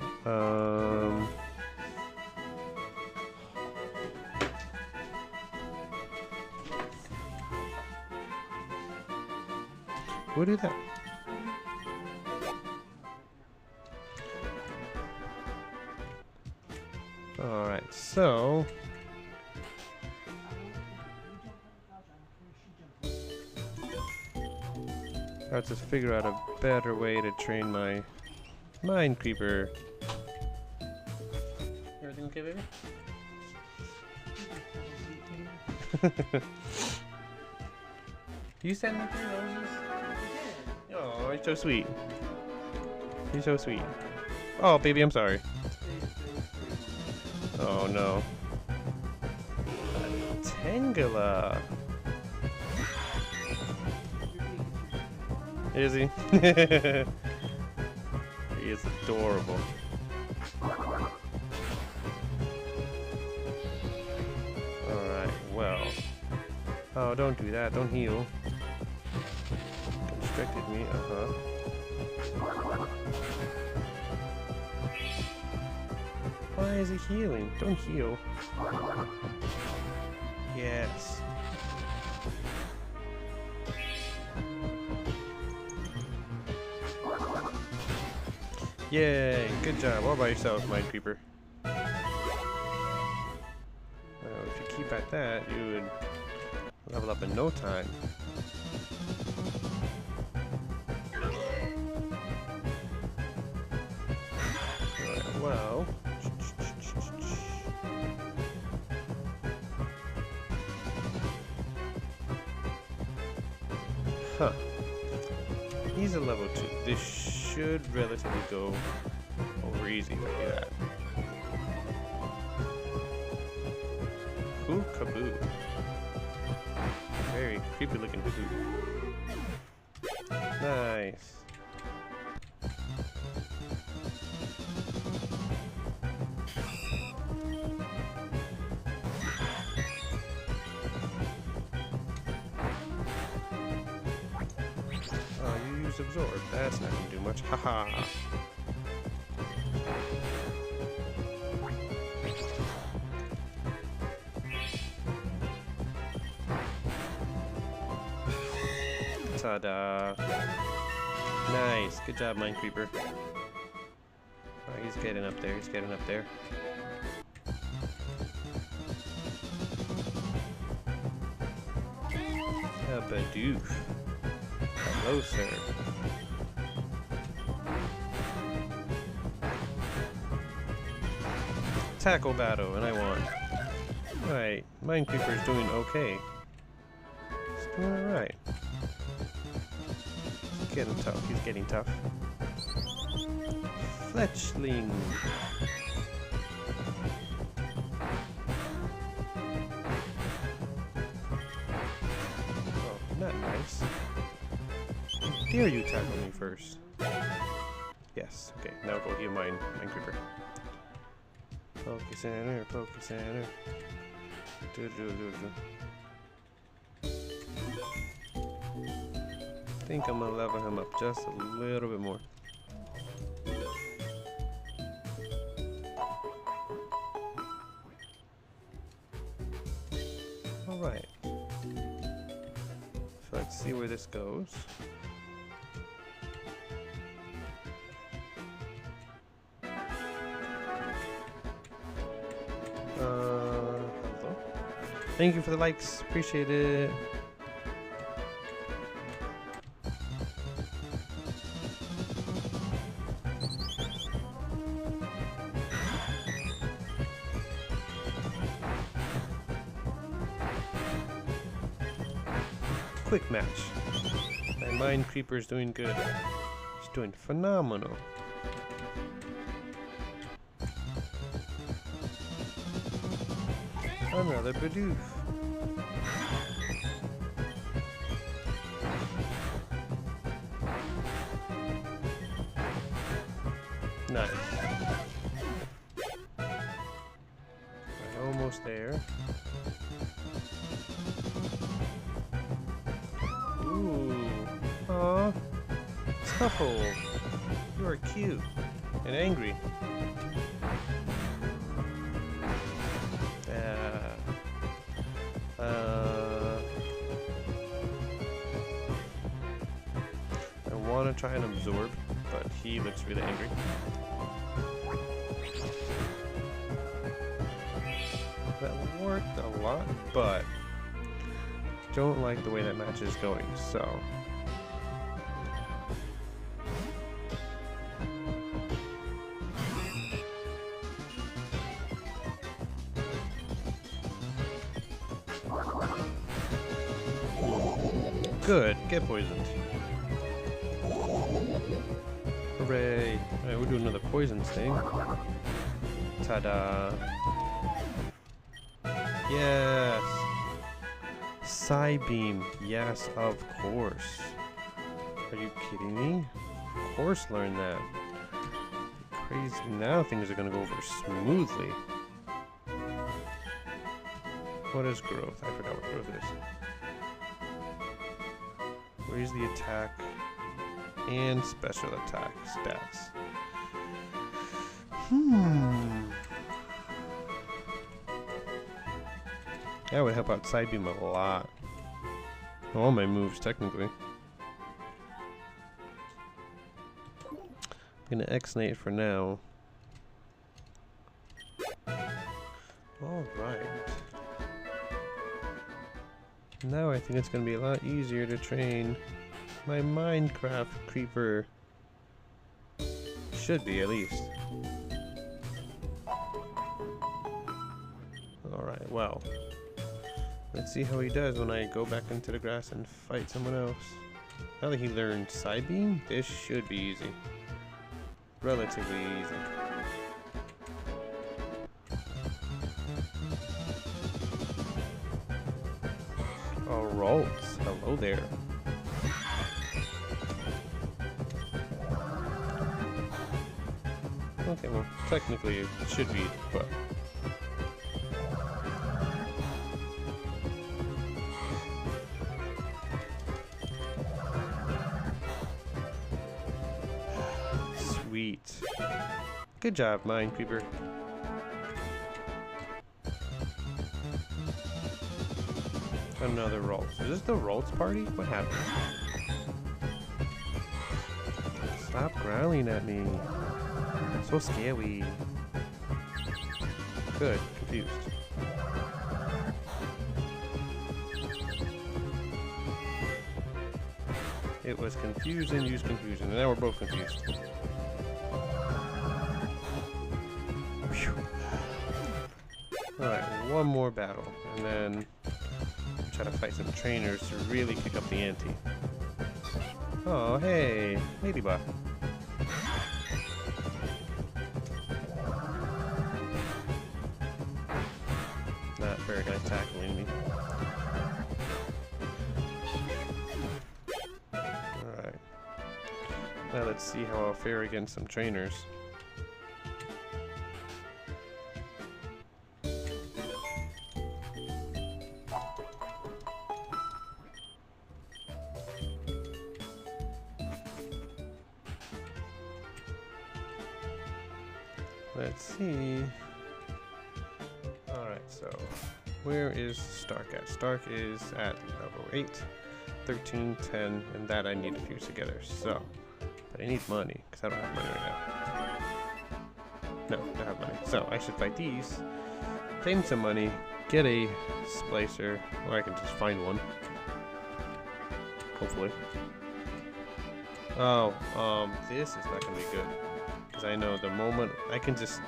we'll do that. Alright, so I have to figure out a better way to train my mind creeper. Everything okay, baby? You sent me 3 roses? Oh, you're so sweet. You're so sweet. Oh, baby, I'm sorry. Oh, no. A Tangela. Is he? He is adorable. Alright, well. Oh, don't do that. Don't heal. Constricted me, Why is he healing? Don't heal. Yes. Yay! Good job. All by yourself, Mind Creeper. Well, if you keep at that, you would level up in no time. Well, huh? He's a level 2. This should relatively go over easy if I do that. Ooh, kaboo! Very creepy looking kaboo. Nice. Absorb. That's not gonna do much. Haha. Ta-da. Nice. Good job, Mind Creeper. Oh, he's getting up there. He's getting up there. Badoof. Hello, sir. Tackle battle, and I won. Alright, Mind Creeper's doing okay. He's doing alright. He's getting tough, he's getting tough. Fletchling. Oh, not nice. How dare you tackle me first? Yes, okay, now go heal Mind Creeper. Poke center, poke center. I think I'm gonna level him up just a little bit more. Alright. So let's see where this goes. Hello. Thank you for the likes. Appreciate it. quick match. My Mind Creeper's doing good. He's doing phenomenal. Another Bidoof. Nice. Right, almost there. Ooh. Aw. Snuffle. You are cute. And angry. I want to try and absorb, but he looks really angry. That worked a lot, but don't like the way that match is going, so. Good, get poisoned. Hooray! Alright, we'll do another poison sting. Ta-da! Yes! Psybeam, yes, of course. Are you kidding me? Of course learn that. Crazy, now things are gonna go over smoothly. What is growth? I forgot what growth is. Where's the attack and special attack stats? That would help out Psybeam a lot. All my moves, technically. I'm gonna X-nate for now. Alright. Now I think it's gonna be a lot easier to train my Minecraft creeper. Should be, at least. Alright, well. Let's see how he does when I go back into the grass and fight someone else. Now that he learned Psybeam, this should be easy. Relatively easy. Alright, hello there. Okay, well, technically it should be, but... Sweet. Good job, Mind Creeper. Another Ralts. Is this the Ralts party? What happened? Stop growling at me. So scary. Good. Confused. It was confuse and use confusion, and now we're both confused. Alright, one more battle, and then try to fight some trainers to really kick up the ante. Oh, hey, Ladybug. Not very nice tackling me. Alright. Now let's see how I'll fare against some trainers. Let's see. Alright, so where is Stark at? Stark is at level 8, 13, 10, and that I need to fuse together. So, but I need money, because I don't have money right now. No, I don't have money. So I should fight these, claim some money, get a splicer, or I can just find one. Hopefully. Oh, this is not going to be good. Because I know the moment I can just...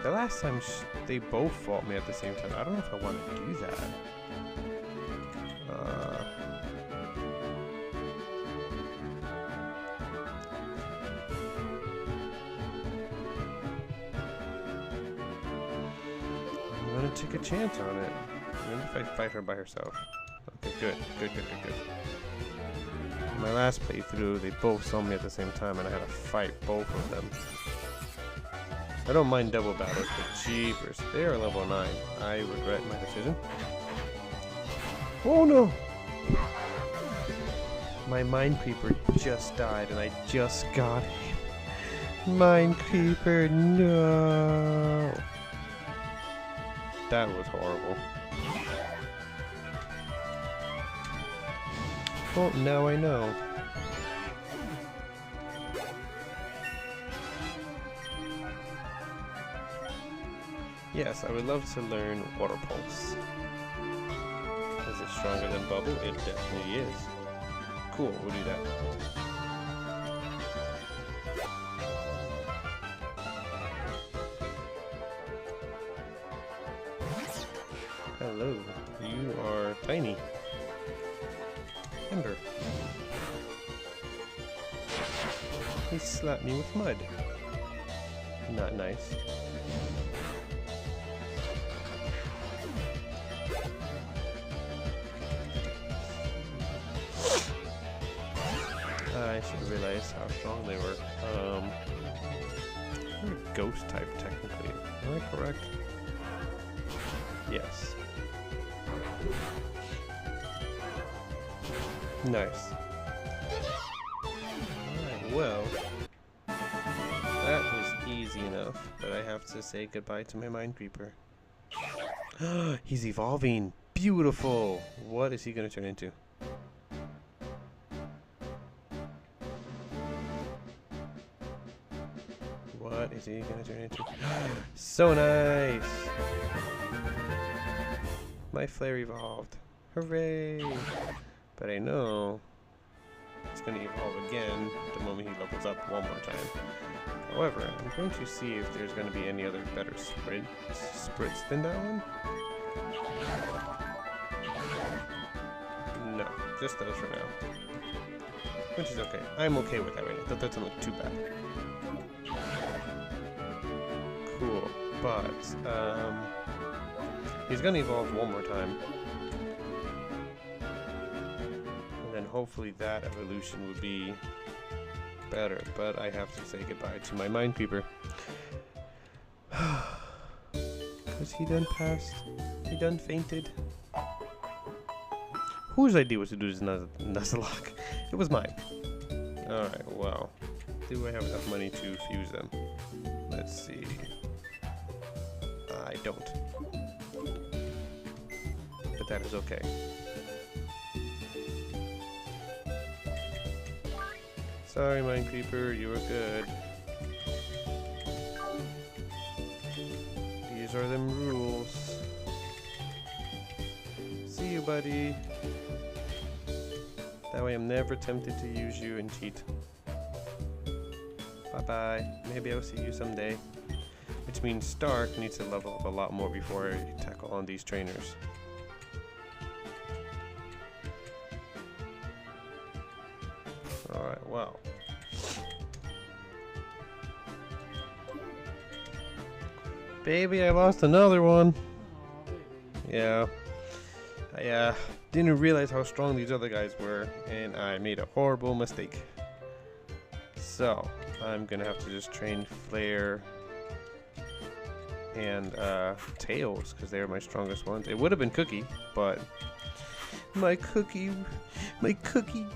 The last time they both fought me at the same time. I don't know if I want to do that. take a chance on it. Even if I fight her by herself. Okay, good. Good. My last playthrough, they both saw me at the same time and I had to fight both of them. I don't mind double battles, but jeepers, they are level 9. I regret my decision. Oh no! My Mind Creeper just died and I just got him. Mind Creeper, no! That was horrible. Well, now I know. Yes, I would love to learn Water Pulse. Is it stronger than Bubble? It definitely is. Cool, we'll do that. Hello, you are tiny. Ember. He slapped me with mud. Not nice. I should have realized how strong they were. They're a ghost type technically. Am I correct? Yes. Nice. Alright, well. That was easy enough, but I have to say goodbye to my Mind Creeper. He's evolving! Beautiful! What is he going to turn into? What is he going to turn into? So nice! My flare evolved. Hooray! But I know it's going to evolve again the moment he levels up one more time. However, I'm going to see if there's going to be any other better spritz than that one. No, just those for now. Which is okay. I'm okay with that right now. That doesn't look too bad. Cool, but he's going to evolve one more time. And hopefully that evolution would be better, but I have to say goodbye to my Mind Creeper. Because he done passed. He done fainted. Whose idea was to do this Nuzlock? It was mine. Alright, well. Do I have enough money to fuse them? Let's see. I don't. But that is okay. Sorry, Mind Creeper, you were good. These are them rules. See you, buddy. That way I'm never tempted to use you and cheat. Bye-bye. Maybe I'll see you someday. Which means Stark needs to level up a lot more before I tackle on these trainers. Alright, well. Baby, I lost another one. Yeah. I didn't realize how strong these other guys were, and I made a horrible mistake. So, I'm gonna have to just train Flare and Tails, because they are my strongest ones. It would have been Cookie, but my cookie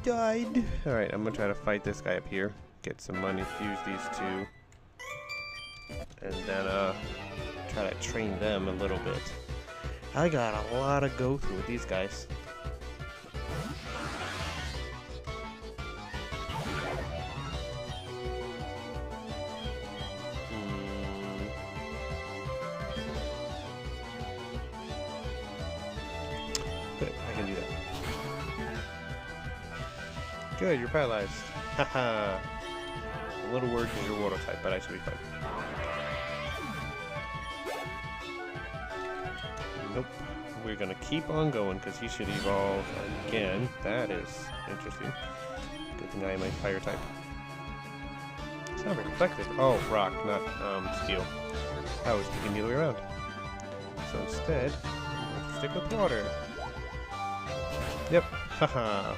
died. Alright, I'm gonna try to fight this guy up here. Get some money, fuse these two. And then try to train them a little bit. I got a lot of go through with these guys. Good, I can do that. Good, you're paralyzed. Haha. A little word because you're water type, but I should be fine. Nope. We're gonna keep on going because he should evolve again. That is interesting. Good thing I am a fire type. It's not reflective. Oh, rock, not steel. I was thinking the other way around. So instead, I'm going to stick with water. Yep. Haha.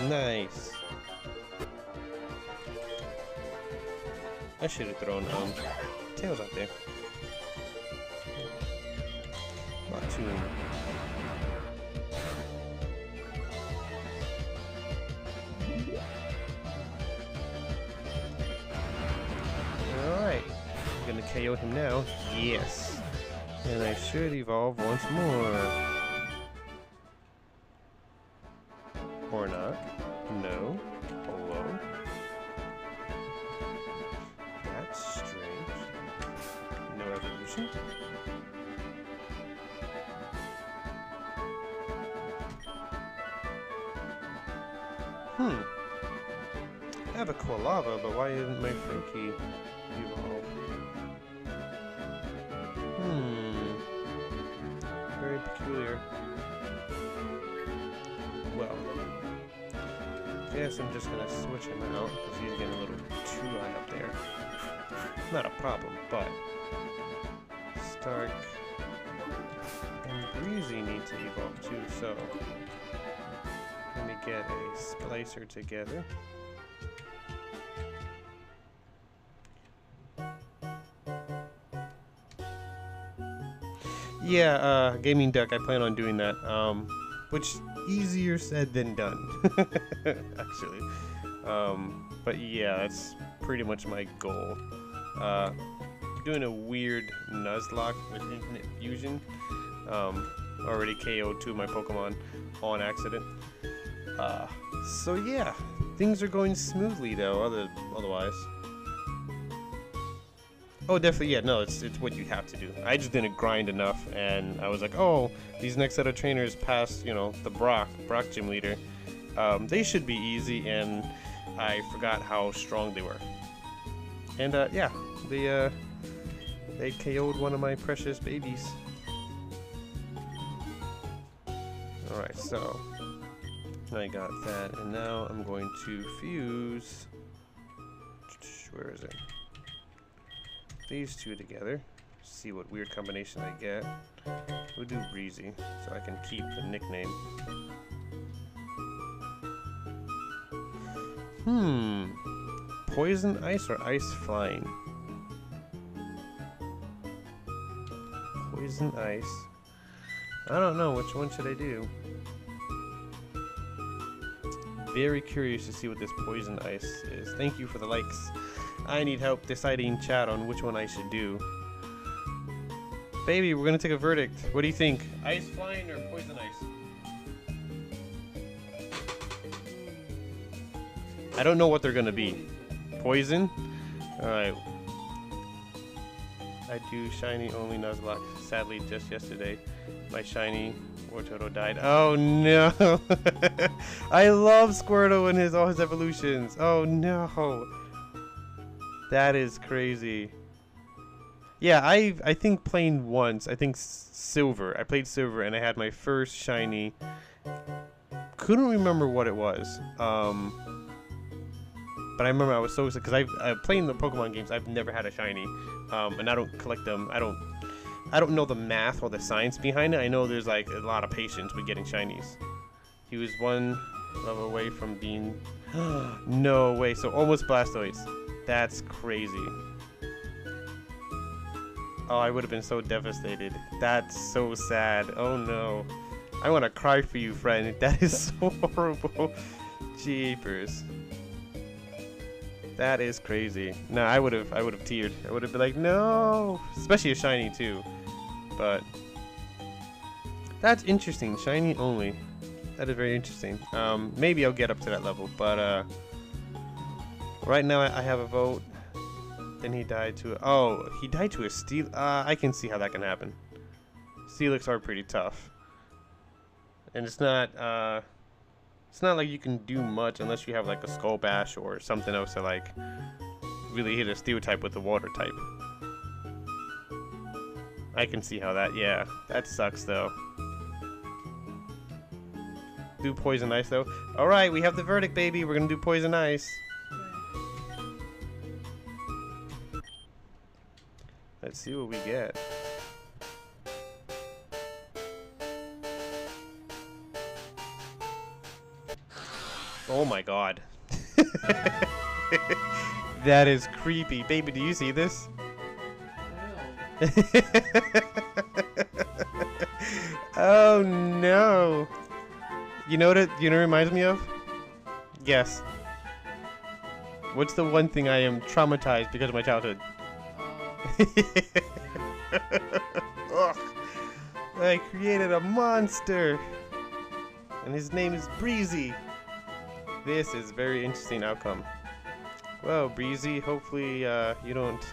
Nice. I should have thrown tails out there. Platoon. Alright. I'm gonna KO him now. Yes. And I should evolve once more. Or not. No. Hello. That's strange. No evolution. I have a Quilava, but why isn't my Frankie evolve? Very peculiar. Well, guess I'm just gonna switch him out because he's getting a little too high up there. Not a problem, but Stark and Breezy need to evolve too, so let me get a splicer together. Yeah, Gaming Duck, I plan on doing that, which easier said than done, actually. But yeah, that's pretty much my goal. Doing a weird Nuzlock with Infinite Fusion. Already KO'd 2 of my Pokemon on accident. So yeah, things are going smoothly though, otherwise. Oh, definitely, yeah, no, it's what you have to do. I just didn't grind enough, and I was like, oh, these next set of trainers past, you know, the Brock gym leader. They should be easy, and I forgot how strong they were. And, yeah, they KO'd one of my precious babies. Alright, so, I got that, and now I'm going to fuse, where is it? These two together, see what weird combination I get. We'll do Breezy, so I can keep the nickname. Poison Ice or Ice Flying? Poison Ice. I don't know, which one should I do? Very curious to see what this Poison Ice is. Thank you for the likes. I need help deciding, chat, on which one I should do. Baby, we're gonna take a verdict. What do you think? Ice Flying or Poison Ice? I don't know what they're gonna be. Poison? Alright. I do shiny only Nuzlocke. Sadly, just yesterday, my shiny Wartortle died. Oh no! I love Squirtle and all his evolutions. Oh no! That is crazy. Yeah, I think playing once. I think Silver. I played Silver and I had my first shiny. Couldn't remember what it was. But I remember I was so excited because I playing the Pokemon games. I've never had a shiny, and I don't collect them. I don't know the math or the science behind it. I know there's like a lot of patience with getting shinies. He was one level away from being. No way. So almost Blastoise. That's crazy. Oh, I would have been so devastated. That's so sad. Oh no. I want to cry for you, friend. That is so horrible. Jeepers. That is crazy. No, I would have teared. I would have been like, no. Especially a shiny too. But that's interesting. Shiny only. That is very interesting. Maybe I'll get up to that level, but right now I have a vote. Then he died to he died to a steel. I can see how that can happen. Steelix are pretty tough, and it's not like you can do much unless you have like a Skull Bash or something else to like really hit a steel type with the water type. I can see how that. Yeah, that sucks though. Do Poison Ice though. All right, we have the verdict, baby. We're gonna do Poison Ice. Let's see what we get. Oh my god. That is creepy. Baby, do you see this? Oh no. You know what it reminds me of? Guess. What's the one thing I am traumatized because of my childhood? Ugh. I created a monster. And his name is Breezy. This is very interesting outcome. Well, Breezy, hopefully you don't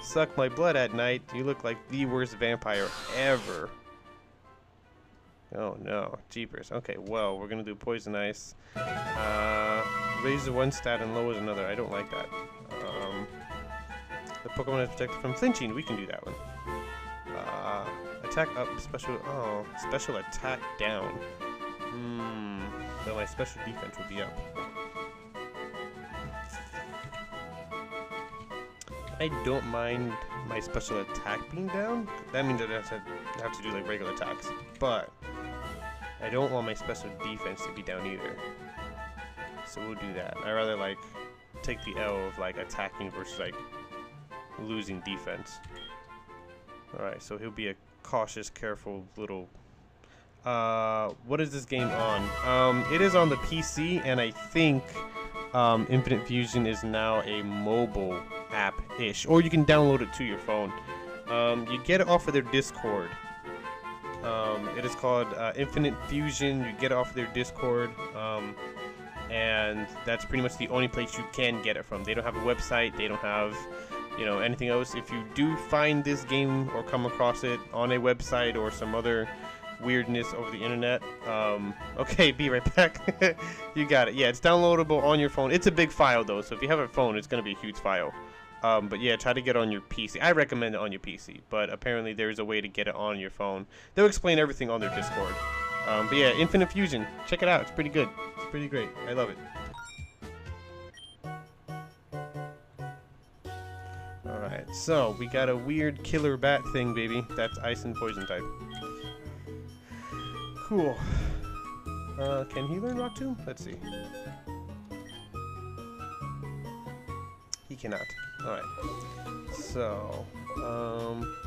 suck my blood at night. You look like the worst vampire ever. Oh no, jeepers. Okay, well, we're gonna do poison ice. Raise one stat and lowers another. I don't like that. The Pokemon is protected from flinching. We can do that one. Attack up, special. Oh, special attack down. So my special defense would be up. I don't mind my special attack being down. That means I have to do like regular attacks. But I don't want my special defense to be down either. So we'll do that. I rather like take the L of like attacking versus like losing defense. Alright, so he'll be a cautious, careful little. What is this game on? It is on the PC, and I think Infinite Fusion is now a mobile app-ish, or you can download it to your phone. You get it off of their Discord. It is called Infinite Fusion. You get it off of their Discord, and that's pretty much the only place you can get it from. They don't have a website. They don't have, you know, anything else. If you do find this game or come across it on a website or some other weirdness over the internet, okay, be right back. You got it. Yeah, it's downloadable on your phone. It's a big file though, so if you have a phone, it's gonna be a huge file. But yeah, try to get it on your PC. I recommend it on your PC, but apparently there's a way to get it on your phone. They'll explain everything on their Discord. But yeah, Infinite Fusion, check it out. It's pretty good. It's pretty great. I love it. Alright, so we got a weird killer bat thing, baby. That's ice and poison type. Cool. Can he learn Rock Tomb? Let's see. He cannot. Alright. So,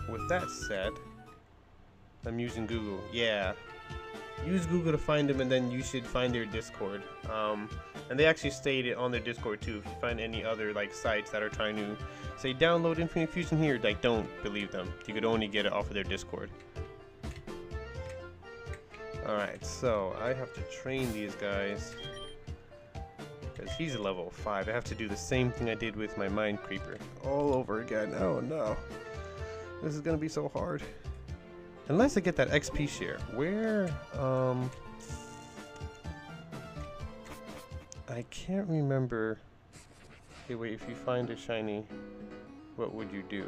with that said, I'm using Google. Yeah. Use Google to find them, and then you should find their Discord. And they actually stated on their Discord too, if you find any other like sites that are trying to say download Infinite Fusion here, like don't believe them. You could only get it off of their Discord. Alright, so I have to train these guys because he's a level 5. I have to do the same thing I did with my Mind Creeper all over again. Oh no. This is gonna be so hard. Unless I get that XP share. Where, I can't remember. Hey, wait, if you find a shiny, what would you do?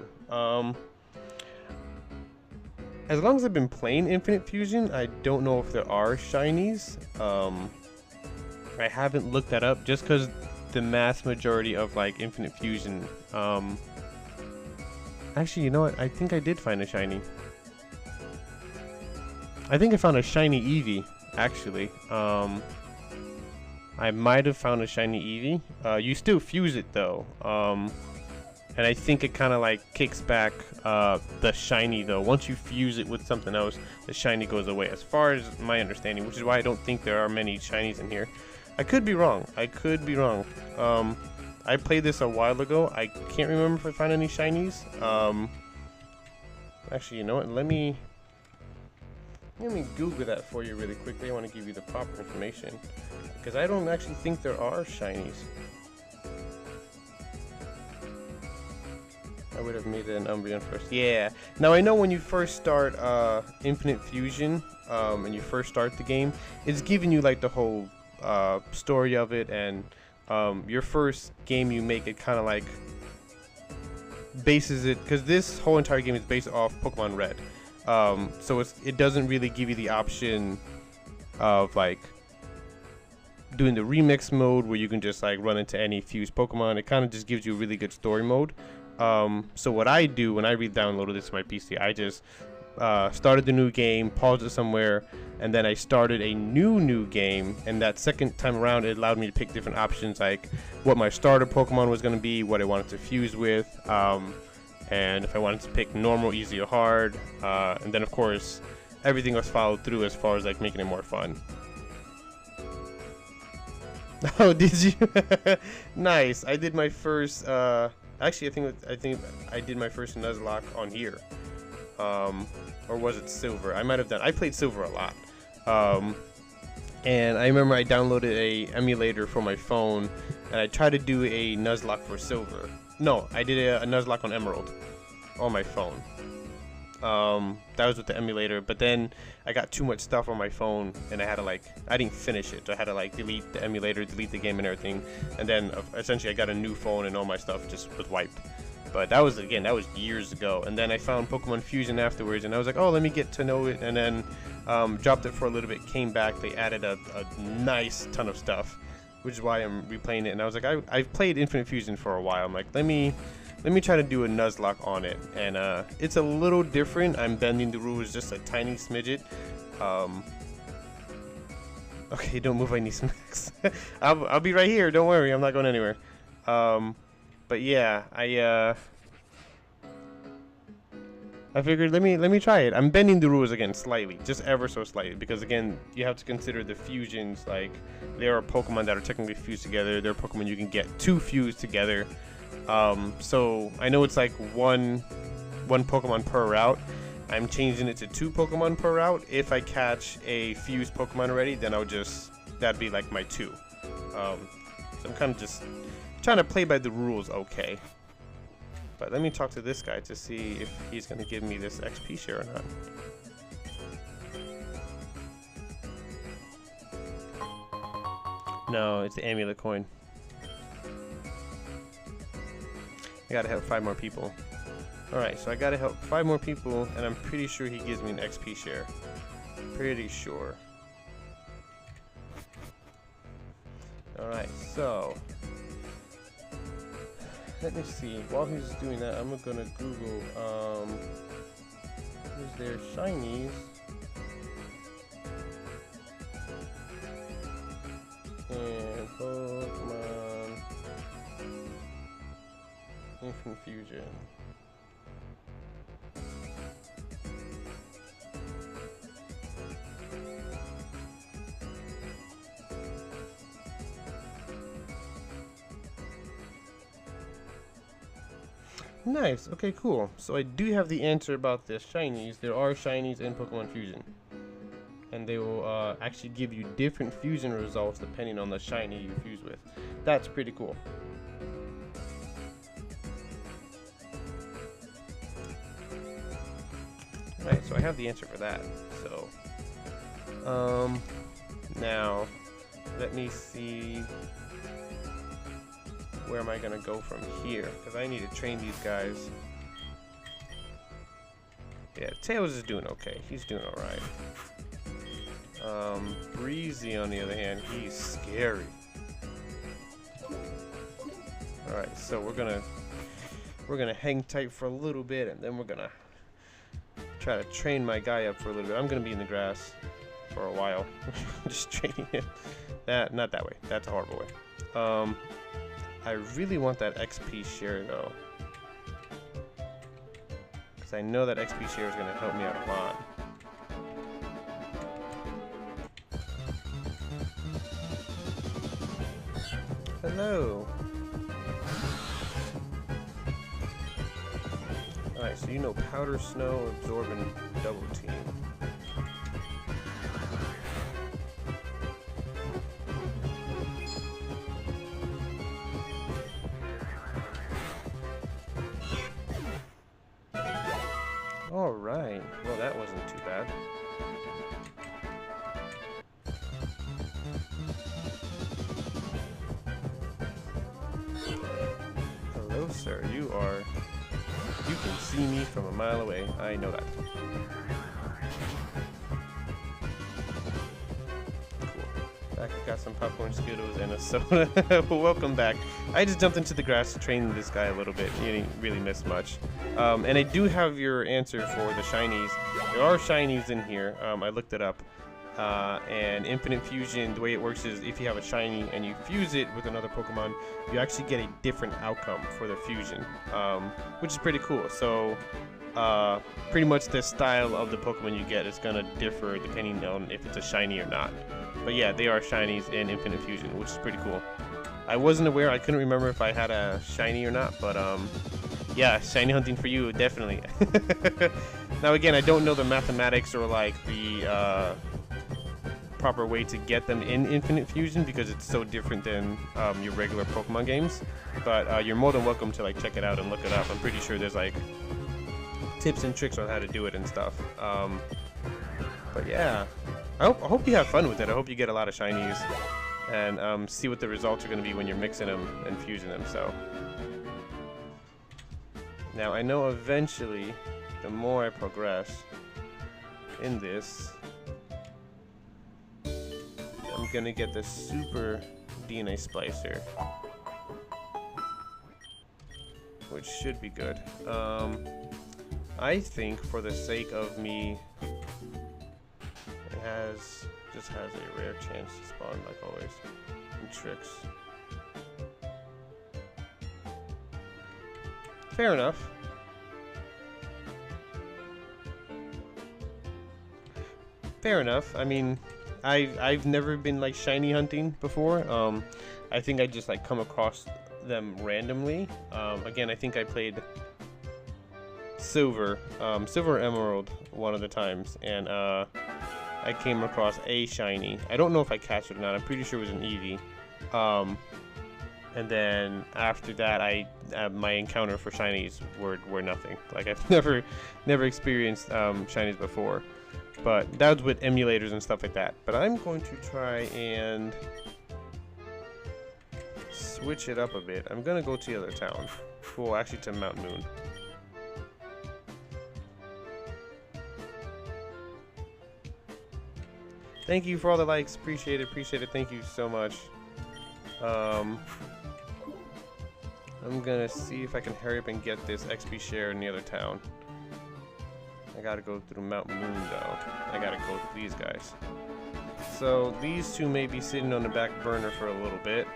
As long as I've been playing Infinite Fusion, I don't know if there are shinies. I haven't looked that up just because the mass majority of like Infinite Fusion. Actually, you know what? I think I did find a shiny. I think I found a shiny Eevee, actually. I might have found a shiny Eevee. You still fuse it though. And I think it kind of like kicks back the shiny though. Once you fuse it with something else, the shiny goes away, as far as my understanding, which is why I don't think there are many shinies in here. I could be wrong. I could be wrong. I played this a while ago. I can't remember if I found any shinies. Actually, you know what? Let me Google that for you really quickly. I want to give you the proper information, because I don't actually think there are shinies. I would have made it an Umbreon first. Yeah. Now I know when you first start Infinite Fusion, and you first start the game, it's giving you like the whole story of it, and your first game you make, it kind of like bases it, because this whole entire game is based off Pokemon Red. So it doesn't really give you the option of like doing the remix mode where you can just like run into any fused Pokemon. It kind of just gives you a really good story mode. So what I do when I re-downloaded this to my PC, I just started the new game, paused it somewhere, and then I started a new game. And that second time around, it allowed me to pick different options, like what my starter Pokemon was going to be, what I wanted to fuse with, and if I wanted to pick normal, easy, or hard. And then of course everything was followed through as far as like making it more fun. Oh, did you? Nice. I did my first. Actually, I think I did my first Nuzlock on here. Or was it Silver? I might have done. I played Silver a lot. And I remember I downloaded a emulator for my phone, and I tried to do a Nuzlock for Silver. No, I did a Nuzlock on Emerald on my phone. That was with the emulator, but then I got too much stuff on my phone, and I had to I didn't finish it, so I had to delete the emulator, delete the game and everything, and then essentially I got a new phone and all my stuff just was wiped. But that was years ago, and then I found Pokemon Fusion afterwards, and I was like, oh, let me get to know it, and then dropped it for a little bit, came back, they added a nice ton of stuff, which is why I'm replaying it, and I was like, I've played Infinite Fusion for a while, I'm like, let me try to do a Nuzlock on it, and it's a little different. I'm bending the rules just a tiny smidget. Okay, don't move, I need some Max. I'll be right here, don't worry, I'm not going anywhere. But yeah, I figured let me try it. I'm bending the rules again slightly, just ever so slightly, because again, you have to consider the fusions. Like, there are Pokemon that are technically fused together. There are Pokemon you can get to fuse together. So I know it's like one Pokemon per route. I'm changing it to 2 Pokemon per route. If I catch a fused Pokemon already, then that'd be like my 2. So I'm kind of just trying to play by the rules, okay. But let me talk to this guy to see if he's gonna give me this XP share or not. No, it's the amulet coin. I gotta help 5 more people. Alright, so I gotta help 5 more people, and I'm pretty sure he gives me an XP share. Pretty sure. Alright, so let me see. While he's doing that, I'm gonna Google is there shinies and Pokemon Infinite Fusion. Nice. Okay, cool. So I do have the answer about the shinies. There are shinies in Pokemon Fusion, and they will actually give you different fusion results depending on the shiny you fuse with. That's pretty cool. Right, so I have the answer for that. So, now let me see. Where am I gonna go from here? Because I need to train these guys. Yeah, Tails is doing okay. He's doing alright. Breezy, on the other hand, he's scary. Alright, so we're gonna hang tight for a little bit, and then we're gonna try to train my guy up for a little bit. I'm gonna be in the grass for a while. Just training him. Not that way. That's a horrible way. I really want that XP share though, because I know that XP share is going to help me out a lot. Hello. Alright, so you know Powder Snow, Absorb, and Double Team. Alright, well that wasn't too bad. Hello sir, you can see me from a mile away, I know that. Cool. Back got some popcorn, Skittles, and a soda. Welcome back. I just jumped into the grass to train this guy a little bit. You didn't really miss much. And I do have your answer for the shinies. There are shinies in here. I looked it up. And Infinite Fusion, the way it works is if you have a shiny and you fuse it with another Pokemon, you actually get a different outcome for the fusion, which is pretty cool. So pretty much the style of the Pokemon you get is going to differ depending on if it's a shiny or not. But yeah, they are shinies in Infinite Fusion, which is pretty cool. I wasn't aware, I couldn't remember if I had a shiny or not, but yeah, shiny hunting for you, definitely. Now again, I don't know the mathematics or like the proper way to get them in Infinite Fusion because it's so different than your regular Pokemon games, but you're more than welcome to like check it out and look it up. I'm pretty sure there's like tips and tricks on how to do it and stuff. But yeah, I hope you have fun with it. I hope you get a lot of shinies and see what the results are going to be when you're mixing them and fusing them. So now I know eventually the more I progress in this, I'm gonna get the super DNA splicer, which should be good. I think for the sake of me, it just has a rare chance to spawn like always in tricks. Fair enough. Fair enough. I mean, I've never been like shiny hunting before. I think I just like come across them randomly. Again, I think I played Silver Emerald one of the times, and I came across a shiny. I don't know if I catched it or not. I'm pretty sure it was an Eevee. And then after that, my encounter for shinies were nothing. Like I've never experienced shinies before. But that was with emulators and stuff like that. But I'm going to try and switch it up a bit. I'm going to go to the other town. Well, actually to Mount Moon. Thank you for all the likes. Appreciate it. Appreciate it. Thank you so much. I'm going to see if I can hurry up and get this XP share in the other town. I gotta go through Mount Moon though. I gotta go through these guys. So these two may be sitting on the back burner for a little bit,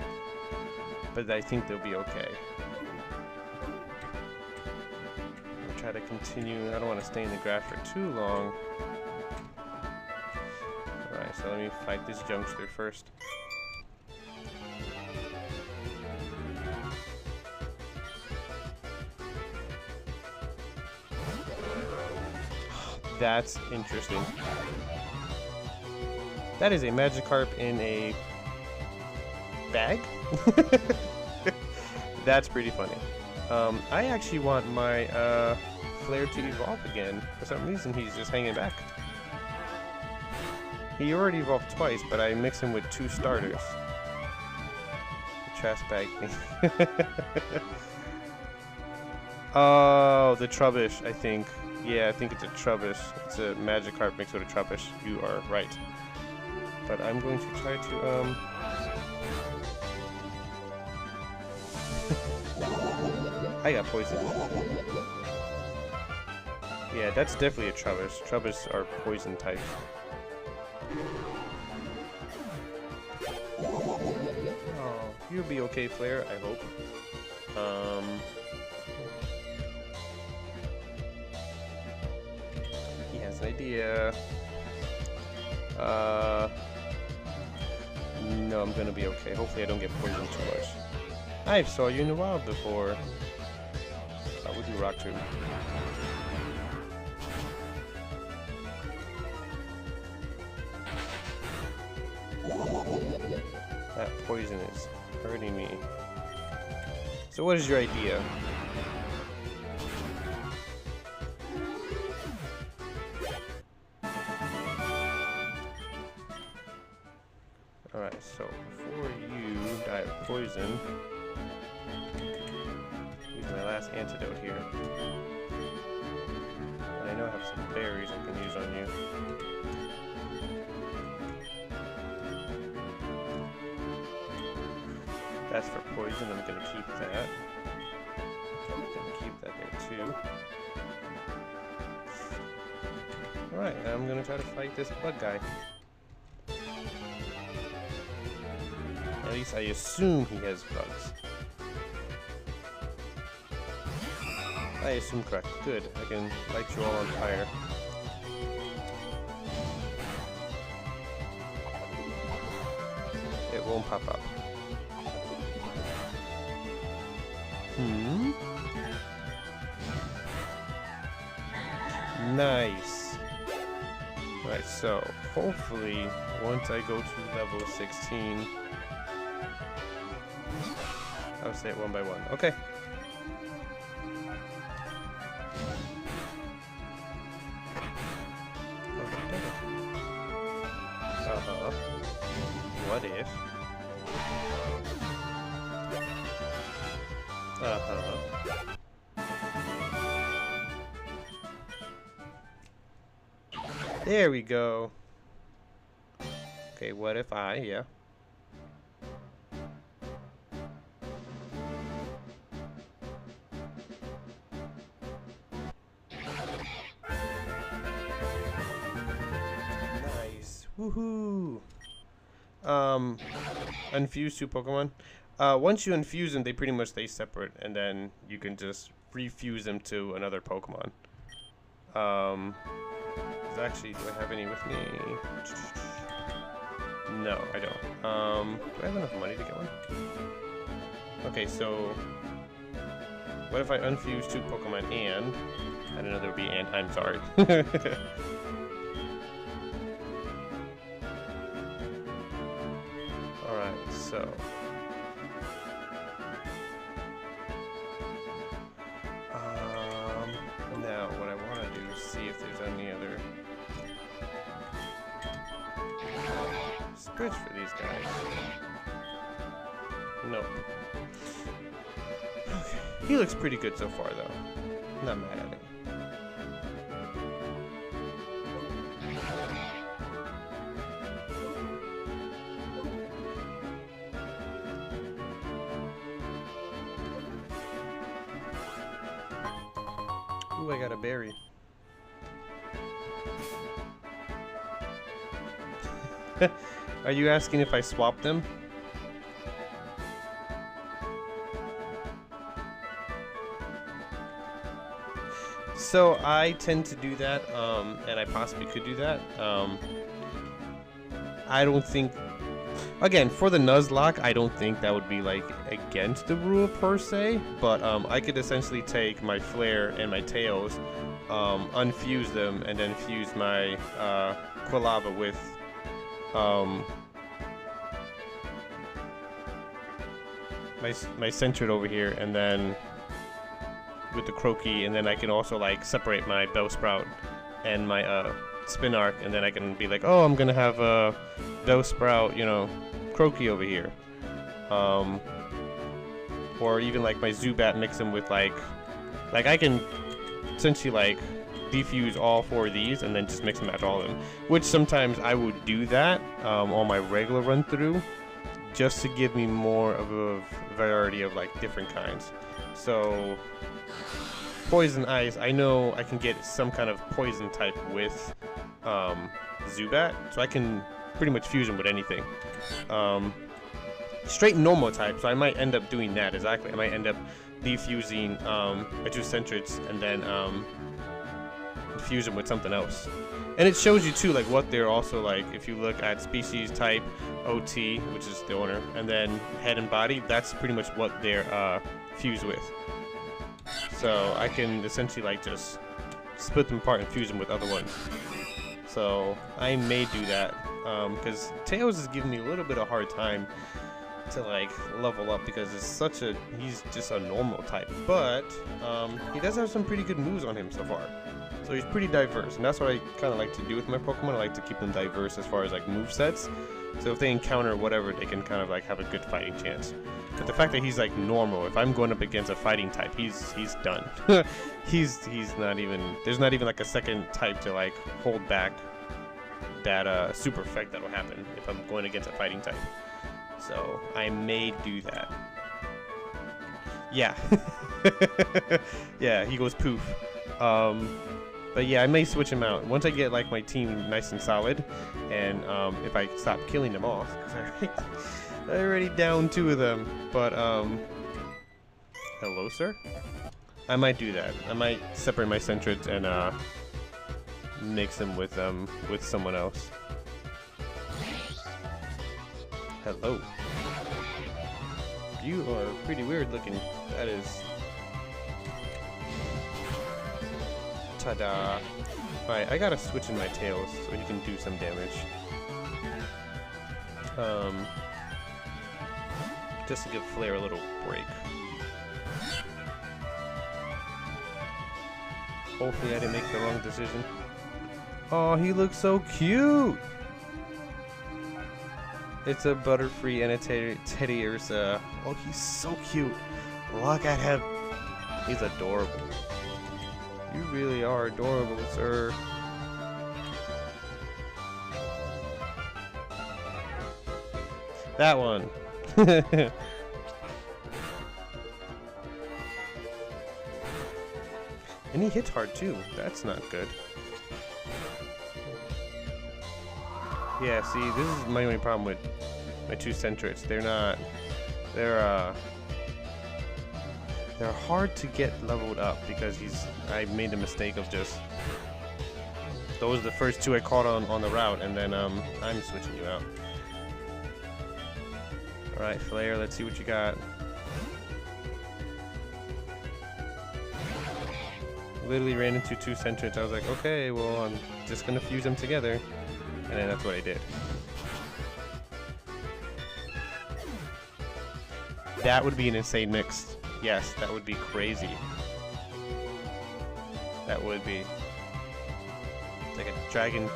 but I think they'll be okay. I'll try to continue. I don't want to stay in the grass for too long. Alright, so let me fight this youngster first. That's interesting. That is a Magikarp in a bag? That's pretty funny. I actually want my Flare to evolve again. For some reason, he's just hanging back. He already evolved twice, but I mix him with 2 starters. The trash bag thing. Oh, the Trubbish, I think. Yeah, I think it's a Trubbish. It's a Magikarp mixed with a Trubbish. You are right. But I'm going to try to, I got poisoned. Yeah, that's definitely a Trubbish. Trubbish are poison type. Oh, you'll be okay, Flare, I hope. He has an idea. No, I'm gonna be okay. Hopefully I don't get poisoned too much. I saw you in the wild before. I would do Rock Tomb. That poison is hurting me. So what is your idea? Alright, so before you die of poison, use my last antidote here. And I know I have some berries I can use on you. That's for poison. I'm gonna keep that. I'm gonna keep that there too. Alright, I'm gonna try to fight this bug guy. At least I assume he has bugs. I assume correct. Good. I can light you all on fire. It won't pop up. Nice. Right, so hopefully once I go to level 16, I'll say it one by one. Okay. What if? There we go. Okay, what if I, yeah. Nice. Woohoo. Unfuse two Pokemon. Once you infuse them, they pretty much stay separate, and then you can just refuse them to another Pokemon. Actually, do I have any with me? No, I don't. Do I have enough money to get one? Okay, so what if I unfuse two Pokemon and I don't know there would be and I'm sorry. Alright, so now what I want to do is see if there's any other spreads for these guys. Nope. Okay. He looks pretty good so far though. Not mad at him. Ooh, I got a berry. Are you asking if I swapped them? So I tend to do that, and I possibly could do that. I don't think, again, for the Nuzlock, I don't think that would be like against the rule per se, but I could essentially take my Flare and my Tails, unfuse them, and then fuse my Quilava with my Centred over here, and then with the Croaky, and then I can also like separate my Bellsprout and my Spinark, and then I can be like, oh, I'm gonna have a Bellsprout, you know, Croaky over here, or even like my Zubat, mix them with like I can essentially like defuse all four of these and then just mix and match all of them, which sometimes I would do that on my regular run through just to give me more of a variety of like different kinds. So Poison Ice, I know I can get some kind of poison type with Zubat, so I can pretty much fuse them with anything. Straight normal type, so I might end up doing that exactly. I might end up defusing my two Centrids and then fuse them with something else. And it shows you too like what they're also like. If you look at species type, OT, which is the owner, and then head and body, that's pretty much what they're fused with. So I can essentially like just split them apart and fuse them with other ones. So I may do that because Tails is giving me a little bit of a hard time to like level up because he's just a normal type, but he does have some pretty good moves on him so far. So he's pretty diverse, and that's what I kind of like to do with my Pokemon. I like to keep them diverse as far as like move sets. So if they encounter whatever, they can kind of like have a good fighting chance. But the fact that he's like normal, if I'm going up against a fighting type, he's done. he's not even, there's not even like a second type to like hold back that super effect that'll happen if I'm going against a fighting type. So I may do that. Yeah. Yeah, he goes poof. But yeah, I may switch him out once I get like my team nice and solid, and if I stop killing them off, because I already down 2 of them. But hello, sir. I might do that. I might separate my Centrets and mix them with someone else. Hello. You are pretty weird looking. That is. Ta-da. Alright, I gotta switch in my tails so he can do some damage. Just to give Flare a little break. Hopefully I didn't make the wrong decision. Oh, he looks so cute! It's a Butterfree and a Teddy Ursa. Oh, he's so cute. Look at him. He's adorable. You really are adorable, sir. That one. And he hits hard too. That's not good. Yeah, see, this is my only problem with my 2 Centrets. They're hard to get leveled up because I made the mistake of just those are the first 2 I caught on the route, and then I'm switching you out. Alright, Flare, let's see what you got. Literally ran into 2 Centrets. I was like, okay, well, I'm just gonna fuse them together. And then that's what I did. That would be an insane mix. Yes, that would be crazy. That would be like a dragon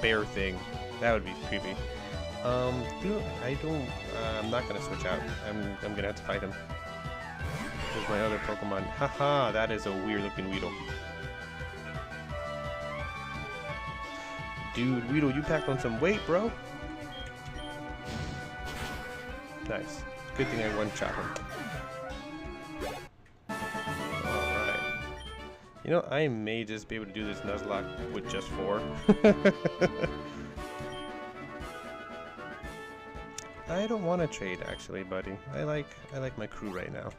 bear thing. That would be creepy. I'm not gonna switch out. I'm gonna have to fight him. There's my other Pokemon. Haha, that is a weird looking Weedle. Dude, Weedle, you packed on some weight, bro. Nice. Good thing I one-shot him. Alright. You know, I may just be able to do this Nuzlock with just 4. I don't want to trade, actually, buddy. I like my crew right now.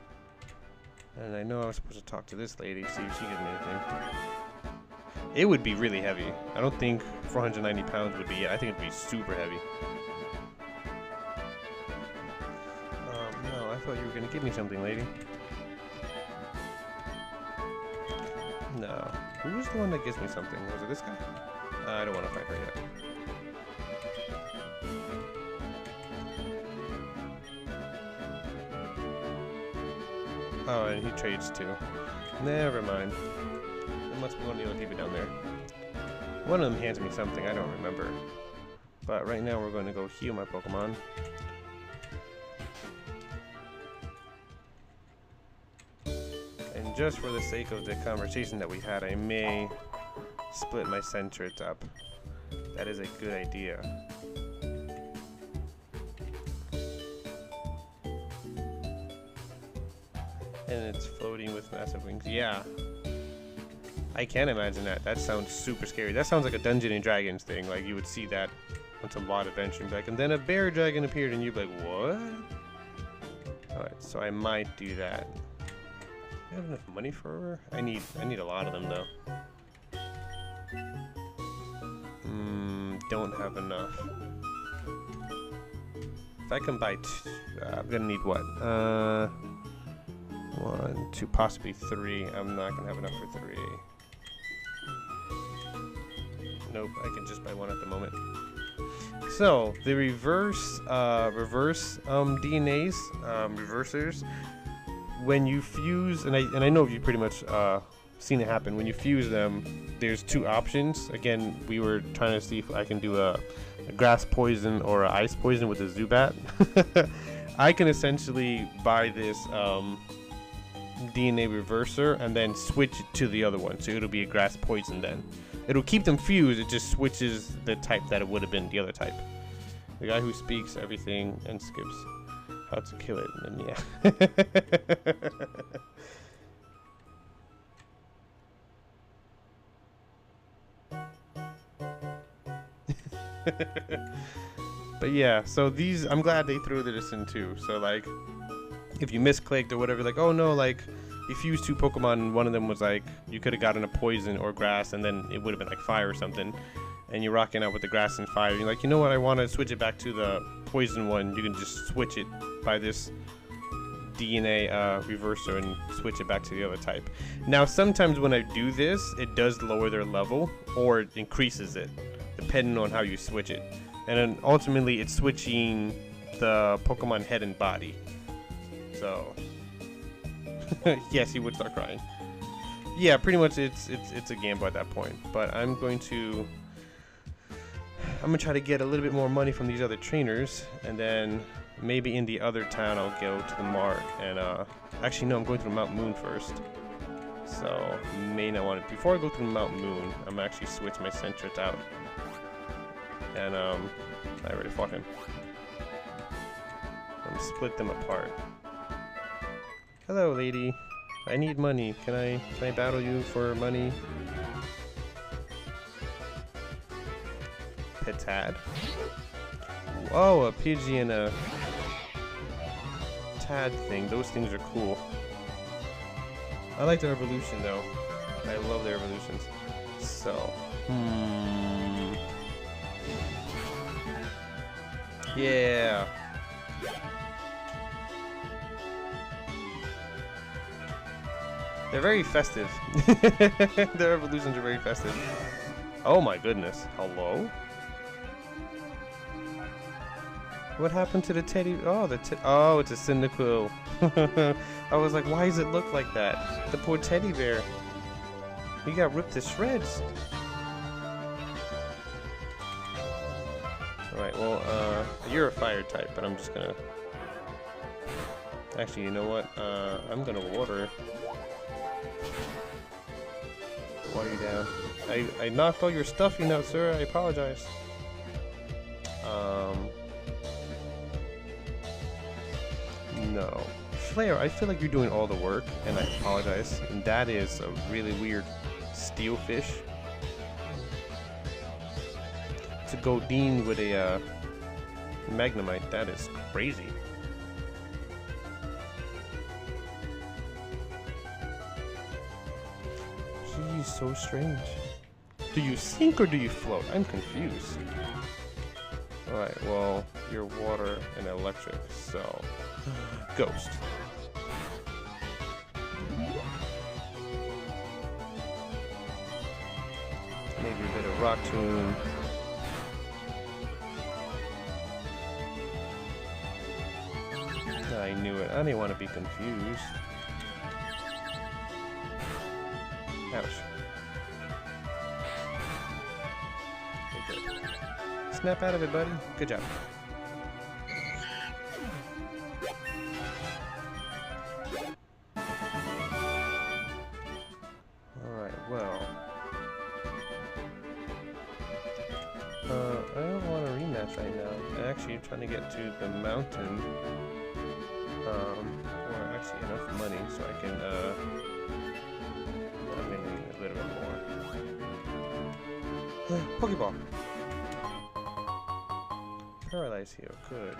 And I know I was supposed to talk to this lady, see if she gives me anything. It would be really heavy. I don't think 490 pounds would be it. I think it'd be super heavy. No, I thought you were going to give me something, lady. No. Who's the one that gives me something? Was it this guy? I don't want to fight her yet. Oh, and he trades too. Never mind. There must be one of the other people down there. One of them hands me something, I don't remember. But right now we're going to go heal my Pokemon. And just for the sake of the conversation that we had, I may split my Centrets up. That is a good idea. And it's floating with massive wings. Yeah. I can imagine that. That sounds super scary. That sounds like a Dungeons and Dragons thing. Like you would see that on some wild adventure. Like, and then a bear dragon appeared and you'd be like, what? Alright, so I might do that. Do I have enough money for her? I need a lot of them though. Don't have enough. If I can buy I'm gonna need what? 1, 2, possibly 3. I'm not gonna have enough for 3. Nope, I can just buy 1 at the moment. So the reverse DNAs, reversers, when you fuse, and I know you pretty much seen it happen. When you fuse them, there's 2 options. Again, we were trying to see if I can do a grass poison or an ice poison with a Zubat. I can essentially buy this DNA reverser and then switch it to the other one, so it'll be a grass poison then. It'll keep them fused, it just switches the type that it would have been the other type. The guy who speaks everything and skips. how to kill it, and then yeah. But yeah, so these, I'm glad they threw this in too. So like, if you misclicked or whatever, like, oh no, like, you fused two Pokemon and one of them was like, you could have gotten a poison or grass and then it would have been like fire or something. And you're rocking out with the grass and fire. You're like, you know what, I want to switch it back to the poison one. You can just switch it by this DNA reverser and switch it back to the other type. Now, sometimes when I do this, it does lower their level or it increases it, depending on how you switch it. And then ultimately, it's switching the Pokemon head and body. So, yes, he would start crying. Yeah, pretty much it's a gamble at that point. But I'm gonna try to get a little bit more money from these other trainers, and then maybe in the other town I'll go to the mart and actually no, I'm going through Mount Moon first. So may not want to. Before I go through Mount Moon, I'm actually switch my Sentret out. And I already fought him. I'm split them apart. Hello, lady. I need money. Can I battle you for money? Petad. Oh, a Pidgey and a Tad thing. Those things are cool. I like their evolution though. I love their evolutions. So, yeah. They're very festive. Their evolutions are very festive. Oh my goodness. Hello? What happened to the teddy? Oh, oh, it's a Cyndaquil. I was like, why does it look like that? The poor teddy bear. He got ripped to shreds. Alright, well, you're a fire type, but I'm just gonna... Actually, you know what? I'm gonna water you down. I knocked all your stuff, you know, sir. I apologize. No. Flare, I feel like you're doing all the work, and I apologize. And that is a really weird steel fish. To Godine with a Magnemite, that is crazy. He's so strange. Do you sink or do you float? I'm confused. Alright, well, you're water and electric, so... Ghost. Maybe a bit of Rock Tomb. I knew it. I didn't want to be confused. Ouch. Okay, good. Snap out of it, buddy. Good job. Alright, well. I don't want a rematch right now. I'm actually trying to get to the mountain. Or actually enough money so I can, maybe a little bit more. Pokeball. Paralyze heal, good.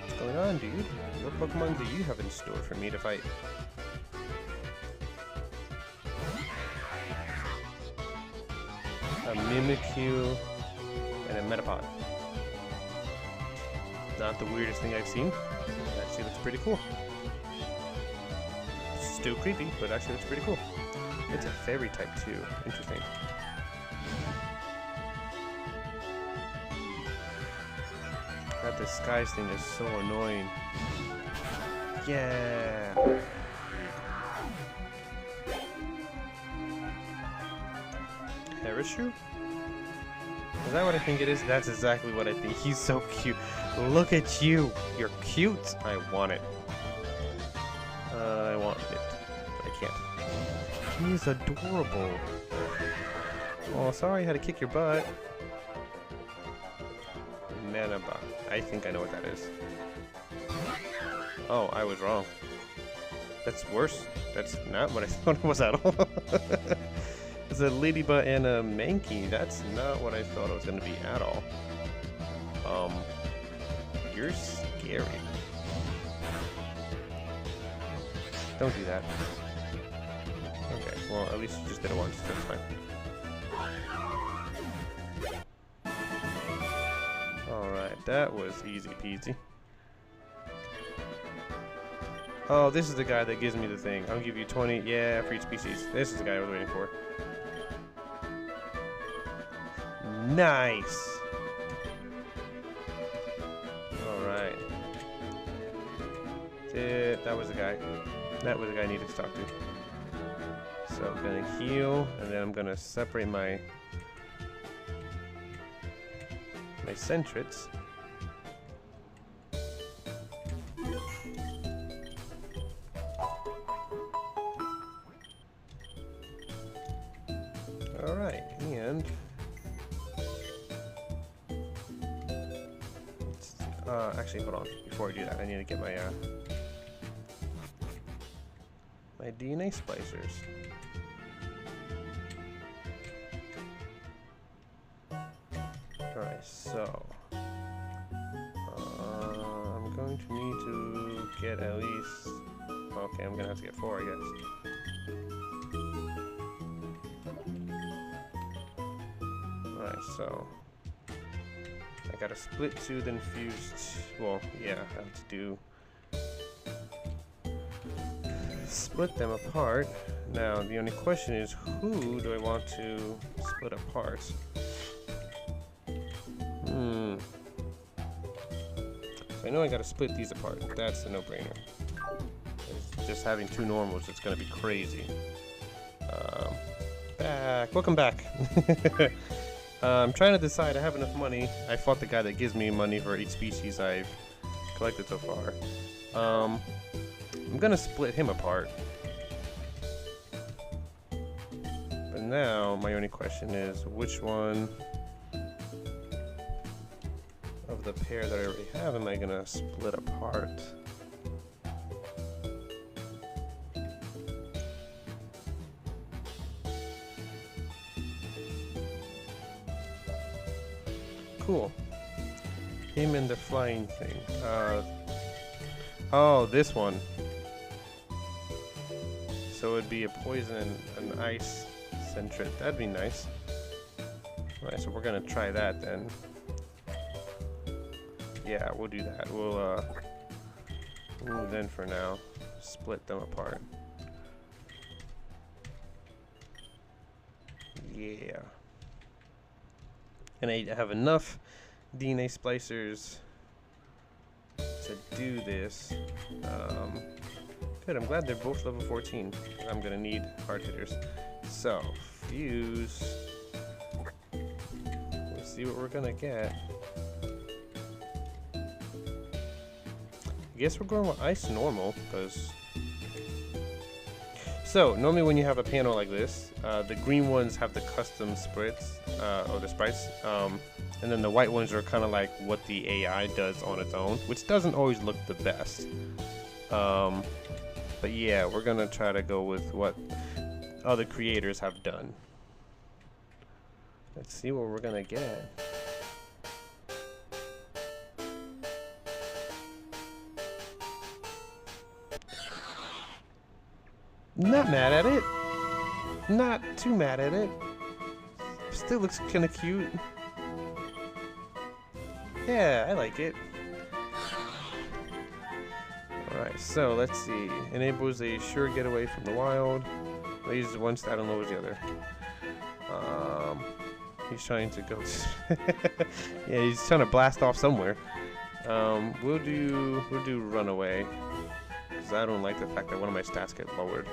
What's going on, dude? What Pokemon do you have in store for me to fight? A Mimikyu and a Metapod. Not the weirdest thing I've seen. It actually looks pretty cool. Still creepy, but actually looks pretty cool. It's a fairy type too. Interesting. That disguise thing is so annoying. Yeah. Parachute? Is that what I think it is? That's exactly what I think. He's so cute. Look at you. You're cute. I want it. I want it, but I can't. He's adorable. Oh, sorry I had to kick your butt. mana bar. I think I know what that is. Oh, I was wrong. That's worse. That's not what I thought it was at all. It's a ladybug and a Mankey. That's not what I thought it was going to be at all. You're scary. Don't do that. Okay, well, at least you just did it once. That's fine. Alright, that was easy peasy. Oh, this is the guy that gives me the thing. I'll give you 20, yeah, for each species. This is the guy I was waiting for. Nice! Alright. That was the guy. That was the guy I needed to talk to. So I'm gonna heal, and then I'm gonna separate my Centrets. Alright, and actually, hold on. Before I do that, I need to get my my DNA splicers. Alright, so I'm going to need to get at least. Okay, I'm gonna have to get 4, I guess. Alright, so I gotta split 2, then fuse. Well, yeah, I have to do. Split them apart. Now, the only question is, who do I want to split apart? So I know I gotta split these apart. That's a no-brainer. Just having 2 normals, it's gonna be crazy. Back. Welcome back. I'm trying to decide. I have enough money. I fought the guy that gives me money for each species I've collected so far. I'm gonna split him apart. But now my only question is, which one of the pair that I already have am I gonna split apart? Cool. Him and the flying thing. Oh, this one. So it'd be a poison and an ice centret. That'd be nice. Alright, so we're gonna try that then. Yeah, we'll do that. We'll then for now split them apart. Yeah. And I have enough DNA splicers to do this. Good, I'm glad they're both level 14. I'm gonna need hard hitters. So, fuse. Let's see what we're gonna get. I guess we're going with ice normal, because. So, normally when you have a panel like this, the green ones have the custom sprites, or the sprites, and then the white ones are kind of like what the AI does on its own, which doesn't always look the best. But yeah, we're gonna try to go with what other creators have done. Let's see what we're gonna get. Not mad at it. Not too mad at it. Still looks kind of cute. Yeah, I like it. Alright, so let's see. Enables a sure getaway from the wild. Raises one stat and lowers the other. He's trying to go. Yeah, he's trying to blast off somewhere. We'll do runaway. Because I don't like the fact that one of my stats get lowered.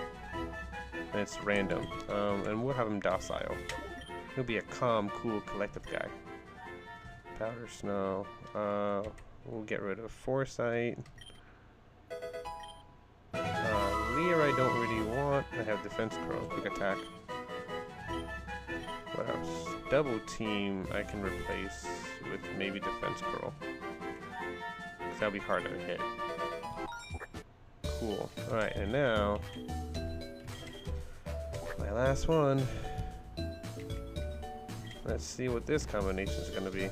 And it's random. And we'll have him docile. He'll be a calm, cool, collective guy. Powder snow. We'll get rid of foresight. Lear I don't really want. I have defense crow, quick attack. Perhaps double team I can replace with maybe defense curl. That'll be harder to hit. Cool. Alright, and now my last one. Let's see what this combination is gonna be.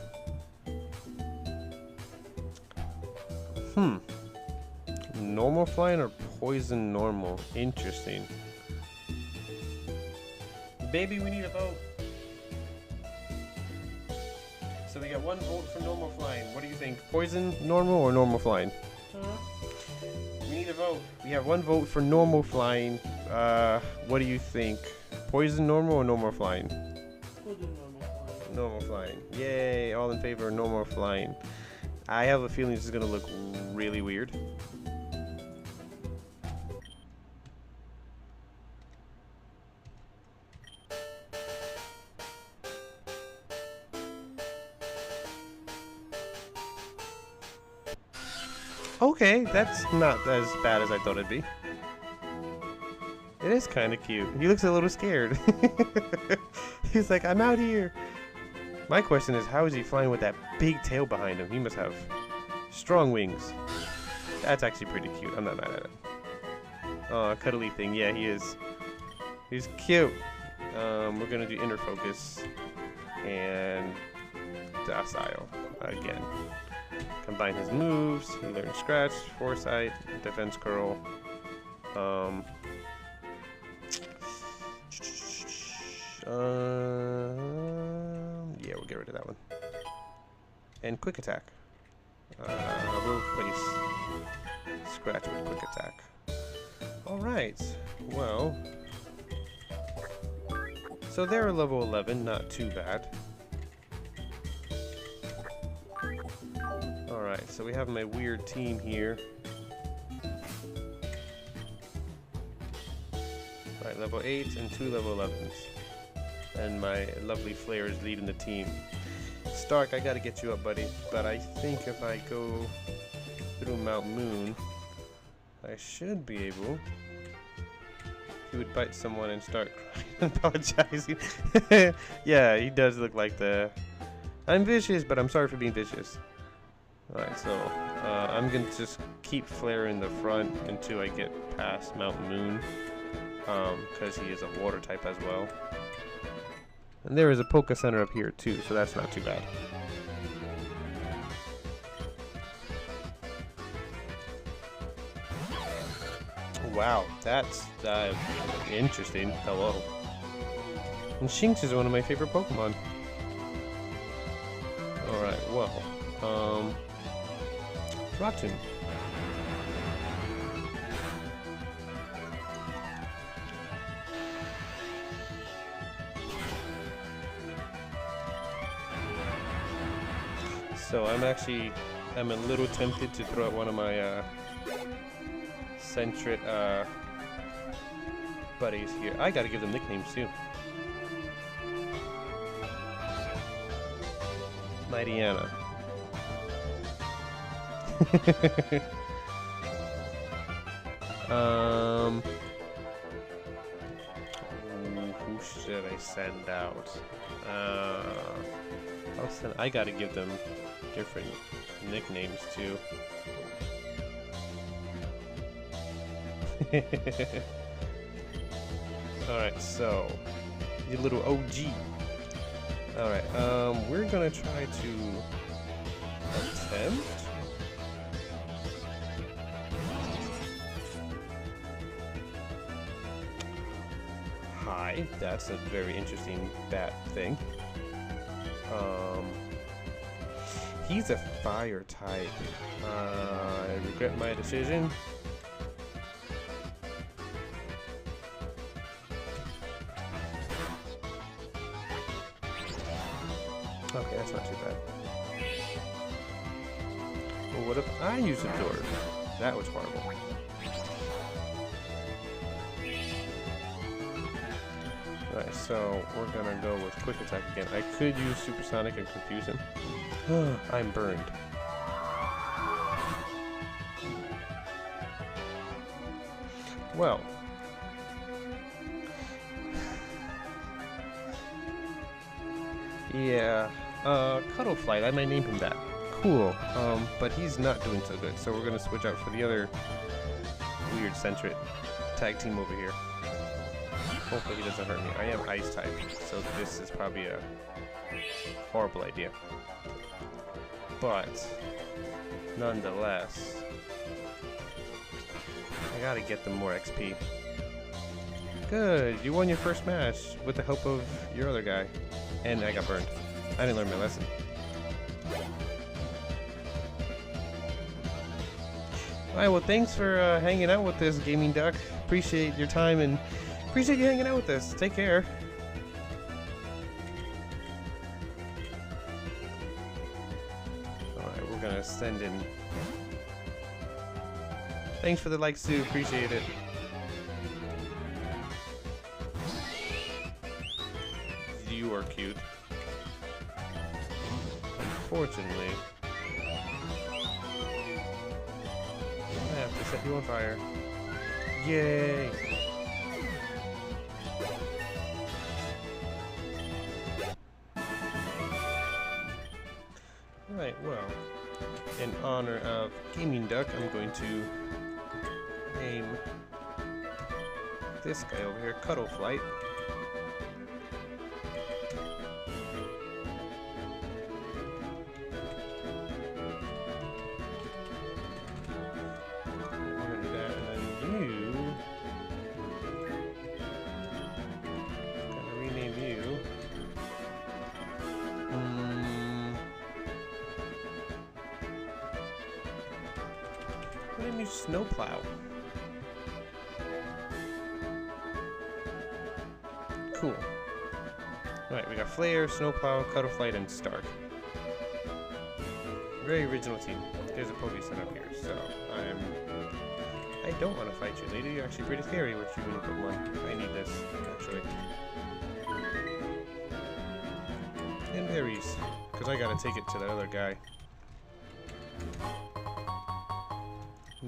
Normal flying or poison normal? Interesting. Baby, we need a vote. So we got 1 vote for normal flying. What do you think? Poison normal or normal flying? We need a vote. We have 1 vote for normal flying. What do you think? Poison normal or normal flying? Poison normal flying. Normal flying. Yay, all in favor of normal flying. I have a feeling this is gonna look really weird. Okay, that's not as bad as I thought it'd be. It is kind of cute. He looks a little scared. He's like, I'm out here. My question is, how is he flying with that big tail behind him? He must have strong wings. That's actually pretty cute. I'm not mad at it. Oh, cuddly thing. Yeah, he is. He's cute. We're gonna do inner focus and docile again. Combine his moves. He learned scratch, foresight, defense curl. Yeah, we'll get rid of that one. And quick attack. We'll replace scratch with quick attack. Alright, well. So they're level 11, not too bad. Alright, so we have my weird team here. Alright, level 8 and 2 level 11s. And my lovely Flare is leading the team. Stark, I gotta get you up, buddy. But I think if I go through Mount Moon, I should be able. He would bite someone and start crying, apologizing. Yeah, he does look like the... I'm vicious, but I'm sorry for being vicious. Alright, so I'm gonna just keep Flare in the front until I get past Mount Moon. Because he is a water type as well. And there is a Poke Center up here too, so that's not too bad. Wow, that's interesting. Hello. And Shinx is one of my favorite Pokemon. Alright, well, Rock Tomb. So I'm a little tempted to throw out one of my Centret buddies here. I gotta give them nicknames too. Mightyana. Who should I send out? I gotta give them different nicknames too. Alright, so you little OG. Alright, we're gonna try to attempt. Hi, that's a very interesting bat thing. He's a fire type. I regret my decision. Okay, that's not too bad. Well, what if I use Absorb? That was horrible. Alright, so we're gonna go with Quick Attack again. I could use Supersonic and confuse him. I'm burned. Well. Yeah. Cuddle Flight. I might name him that. Cool. But he's not doing so good, so we're gonna switch out for the other weird centric tag team over here. Hopefully he doesn't hurt me. I am ice type, so this is probably a horrible idea. But nonetheless, I gotta get them more XP. Good, you won your first match with the help of your other guy. And I got burned. I didn't learn my lesson. Alright, well thanks for hanging out with us, Gaming Duck. Appreciate your time and appreciate you hanging out with us. Take care. Alright, we're gonna send in. Thanks for the likes too, appreciate it. You are cute. Unfortunately, I have to set you on fire. Yay! Alright, well, in honor of Gaming Duck, I'm going to name this guy over here Cuddle Flight. Snowplow. Cool. Alright, we got Flare, Snowplow, Cuddleflight, and Stark. Very original team. There's a Pokey set up here, so I don't want to fight you, lady. You're actually pretty scary with you in a Pokemon. I need this, actually. And berries, because I gotta take it to that other guy.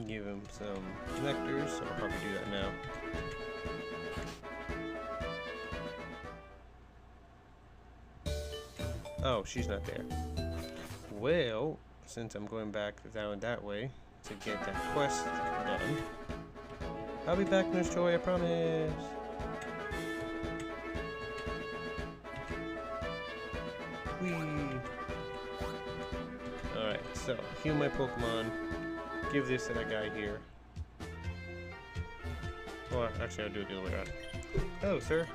Give him some connectors, so I'll probably do that now. Oh, she's not there. Well, since I'm going back down that way to get that quest done, I'll be back, Nurse Joy, I promise. Whee! Alright, so heal my Pokemon. Give this to that guy here. Well, actually, I'll do it the other way around. Hello, sir.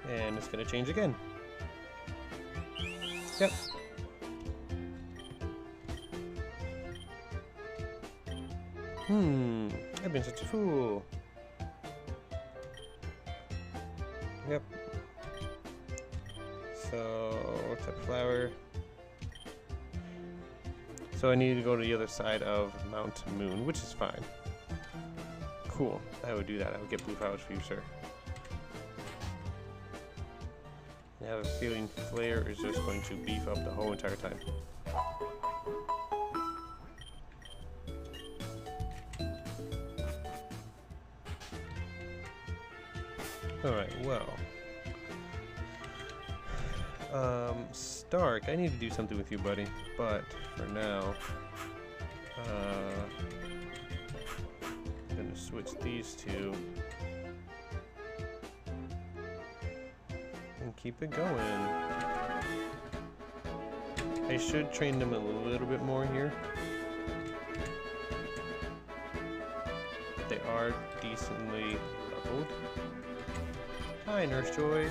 And it's gonna change again. Yep. I've been such a fool. Yep. So, what's that flower? So I need to go to the other side of Mount Moon, which is fine. Cool. I would do that. I would get blue flowers for you, sir. I have a feeling Flare is just going to beef up the whole entire time. Alright, well. Stark, I need to do something with you, buddy. But, for now, I'm gonna switch these two. And keep it going. I should train them a little bit more here. They are decently leveled. Hi, Nurse Joy.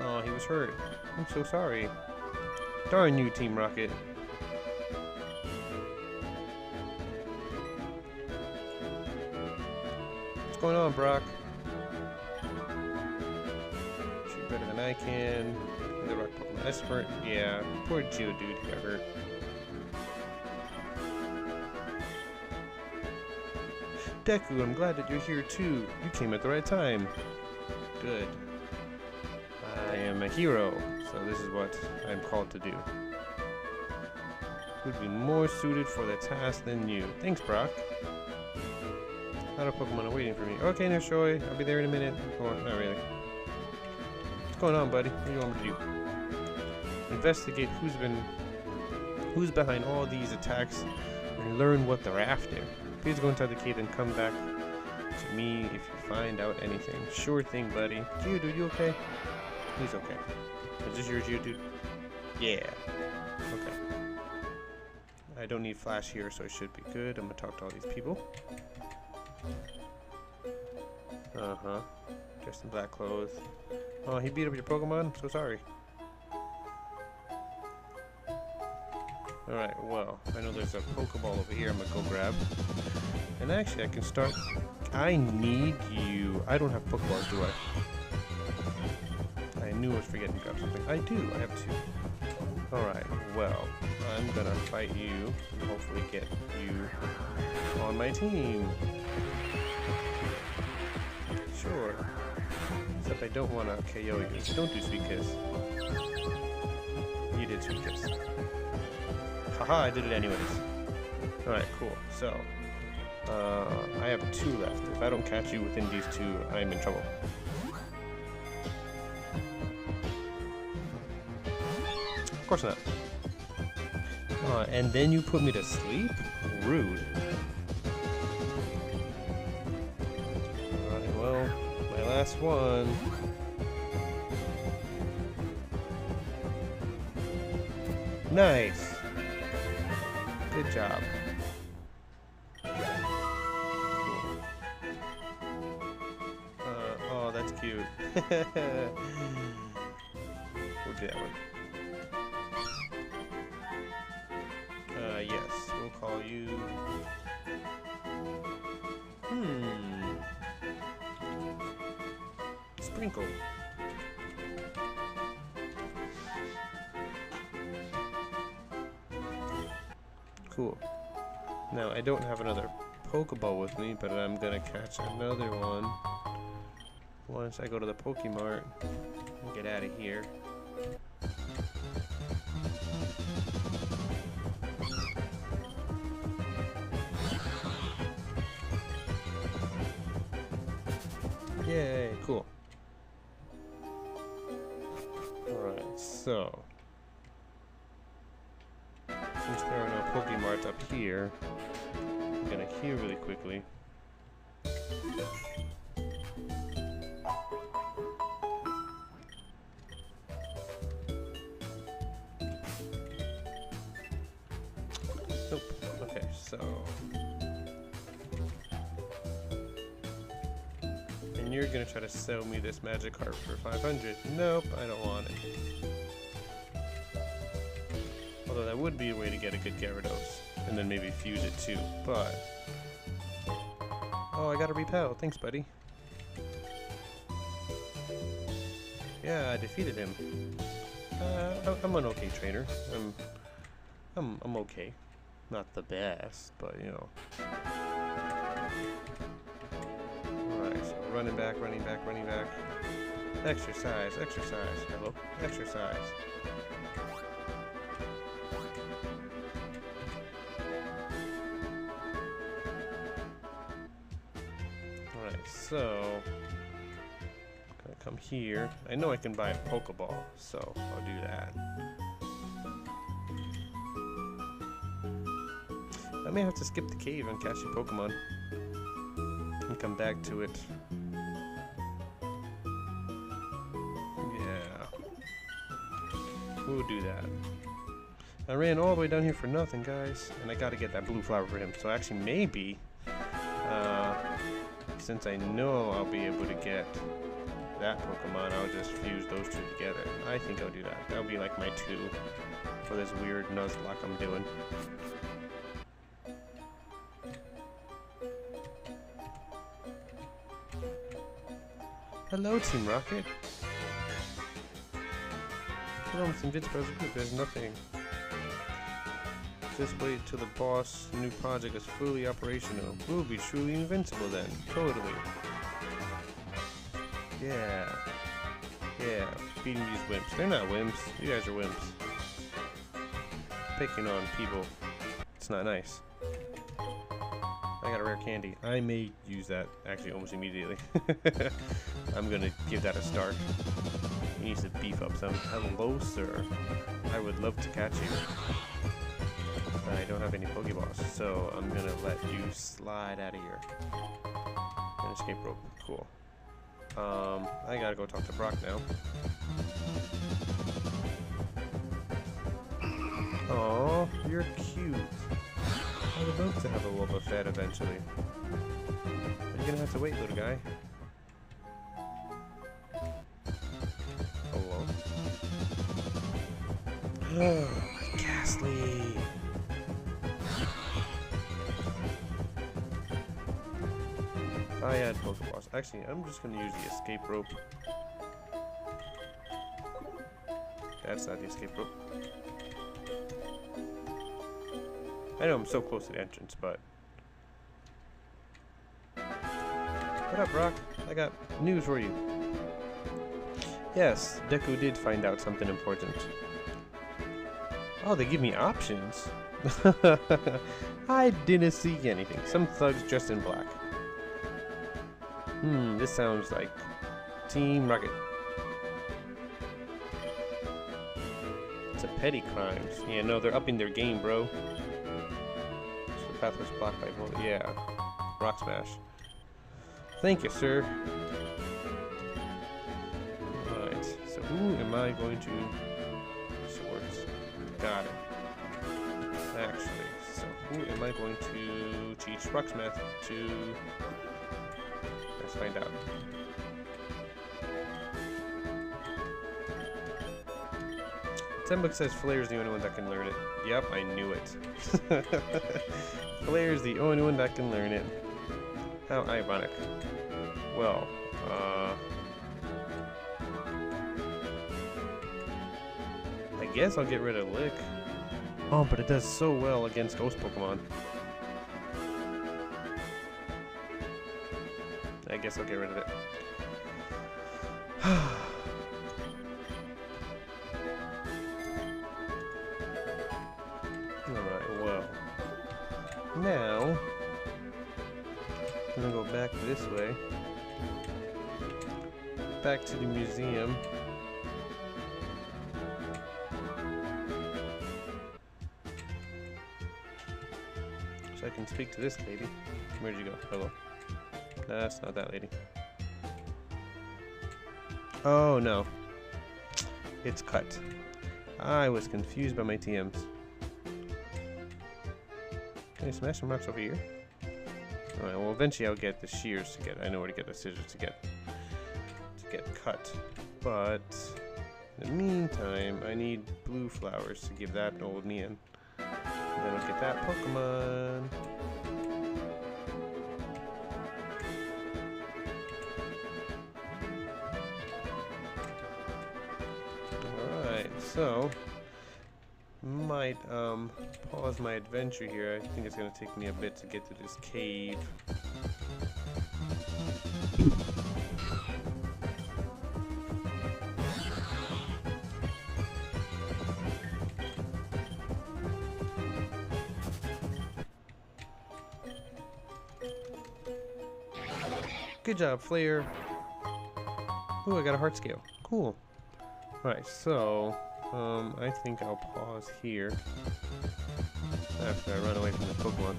Oh, he was hurt. I'm so sorry. Darn you, Team Rocket. What's going on, Brock? Shoot better than I can. The rock Pokemon expert. Yeah, poor Geodude got hurt. Deku, I'm glad that you're here too. You came at the right time. Good. I am a hero, so this is what I'm called to do. Who'd be more suited for the task than you? Thanks, Brock. A lot of Pokemon are waiting for me. Okay, Nishoy, I'll be there in a minute. Or, not really. What's going on, buddy? What do you want me to do? Investigate who's behind all these attacks and learn what they're after. Please go inside the cave and come back to me if you find out anything. Sure thing, buddy. Geodude, you okay? He's okay. Is this your Geodude? Yeah. Okay. I don't need Flash here, so I should be good. I'm gonna talk to all these people. Uh-huh. Dressed in black clothes. Oh, he beat up your Pokemon? I'm so sorry. Alright, well, I know there's a Pokeball over here I'm gonna go grab. And actually, I can start... I need you... I don't have Pokeballs, do I? I knew I was forgetting to grab something. I do, I have two. Alright, well, I'm gonna fight you and hopefully get you on my team. Sure. Except I don't want to KO you. Don't do Sweet Kiss. You did Sweet Kiss. Haha, I did it anyways. Alright, cool. So, I have two left. If I don't catch you within these two, I'm in trouble. Of course not. And then you put me to sleep? Rude. Alright, well, my last one. Nice. Good job. Cool. Oh, that's cute. We'll do that one. Yes, we'll call you... Sprinkle. Cool. Now, I don't have another Pokeball with me, but I'm gonna catch another one once I go to the Pokemart and get out of here. Yay, cool. Alright, so... since there are no Pokemarts up here, I'm gonna heal really quickly. Nope. Okay, so... and you're gonna try to sell me this Magikarp for 500. Nope, I don't want it. Although that would be a way to get a good Gyarados, and then maybe fuse it too, but... oh, I got a Repel. Thanks, buddy. Yeah, I defeated him. I'm an okay trainer. I'm okay. Not the best, but you know. Alright, so running back, running back, running back. Exercise, exercise. Hello? Exercise. Alright, so... gonna come here. I know I can buy a Pokeball, so I'll do that. I may have to skip the cave and catch a Pokemon. And come back to it. Yeah. We'll do that. I ran all the way down here for nothing, guys. And I gotta get that blue flower for him. So actually, maybe... since I know I'll be able to get that Pokemon, I'll just fuse those two together. I think I'll do that. That'll be like my two for this weird Nuzlock I'm doing. Hello, Team Rocket. Hello, it's Invincible. There's nothing. Just wait till the boss new project is fully operational. We'll be truly invincible then. Totally. Yeah. Yeah. Beating these wimps. They're not wimps. You guys are wimps. Picking on people. It's not nice. I got a rare candy. I may use that actually almost immediately. I'm gonna give that a start. He needs to beef up some. Hello, sir. I would love to catch you. I don't have any Pokeballs, so I'm gonna let you slide out of here. And escape rope. Cool. I gotta go talk to Brock now. Aw, you're cute. I would love to have a Wobbuffet eventually. You're gonna have to wait, little guy. Hello? Ghastly! I had Pokeballs. Actually, I'm just gonna use the escape rope. That's not the escape rope. I know I'm so close to the entrance, but... What up, Brock? I got news for you. Yes, Deku did find out something important. Oh, they give me options? I didn't see anything. Some thugs dressed in black. This sounds like Team Rocket. It's a petty crimes. Yeah, no, they're upping their game, bro. So the path was blocked by bullet. Yeah. Rock smash. Thank you, sir. Alright, so who am I going to... Swords. Got it. Actually, so who am I going to teach rock smash to... Let's find out. Tenbook says Flair's the only one that can learn it. Yep, I knew it. Flair's the only one that can learn it. How ironic. Well, I guess I'll get rid of Lick. Oh, but it does so well against Ghost Pokemon. I guess I'll get rid of it. Alright, well. Now, I'm gonna go back this way. Back to the museum. So I can speak to this lady. Where'd you go? Hello. That's not that lady. Oh no. It's cut. I was confused by my TMs. Can I smash some rocks over here? Alright, well eventually I'll get the shears to get. I know where to get the scissors to get cut. But in the meantime, I need blue flowers to give that old man. And then I'll get that Pokemon. So, might pause my adventure here. I think it's gonna take me a bit to get to this cave. Good job, Flair. Ooh, I got a heart scale. Cool. Alright, so I think I'll pause here after I run away from the Pokemon.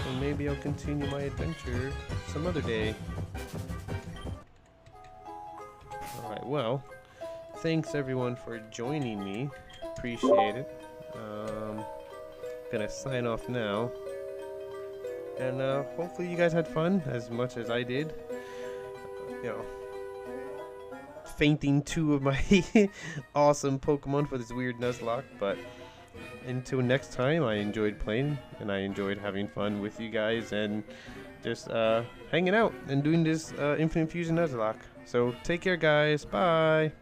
And maybe I'll continue my adventure some other day. Alright, well, thanks everyone for joining me. Appreciate it. Gonna sign off now. And hopefully you guys had fun as much as I did. You know, fainting 2 of my awesome Pokemon for this weird Nuzlock, but until next time, I enjoyed playing and I enjoyed having fun with you guys and just hanging out and doing this Infinite Fusion Nuzlock. So take care, guys. Bye.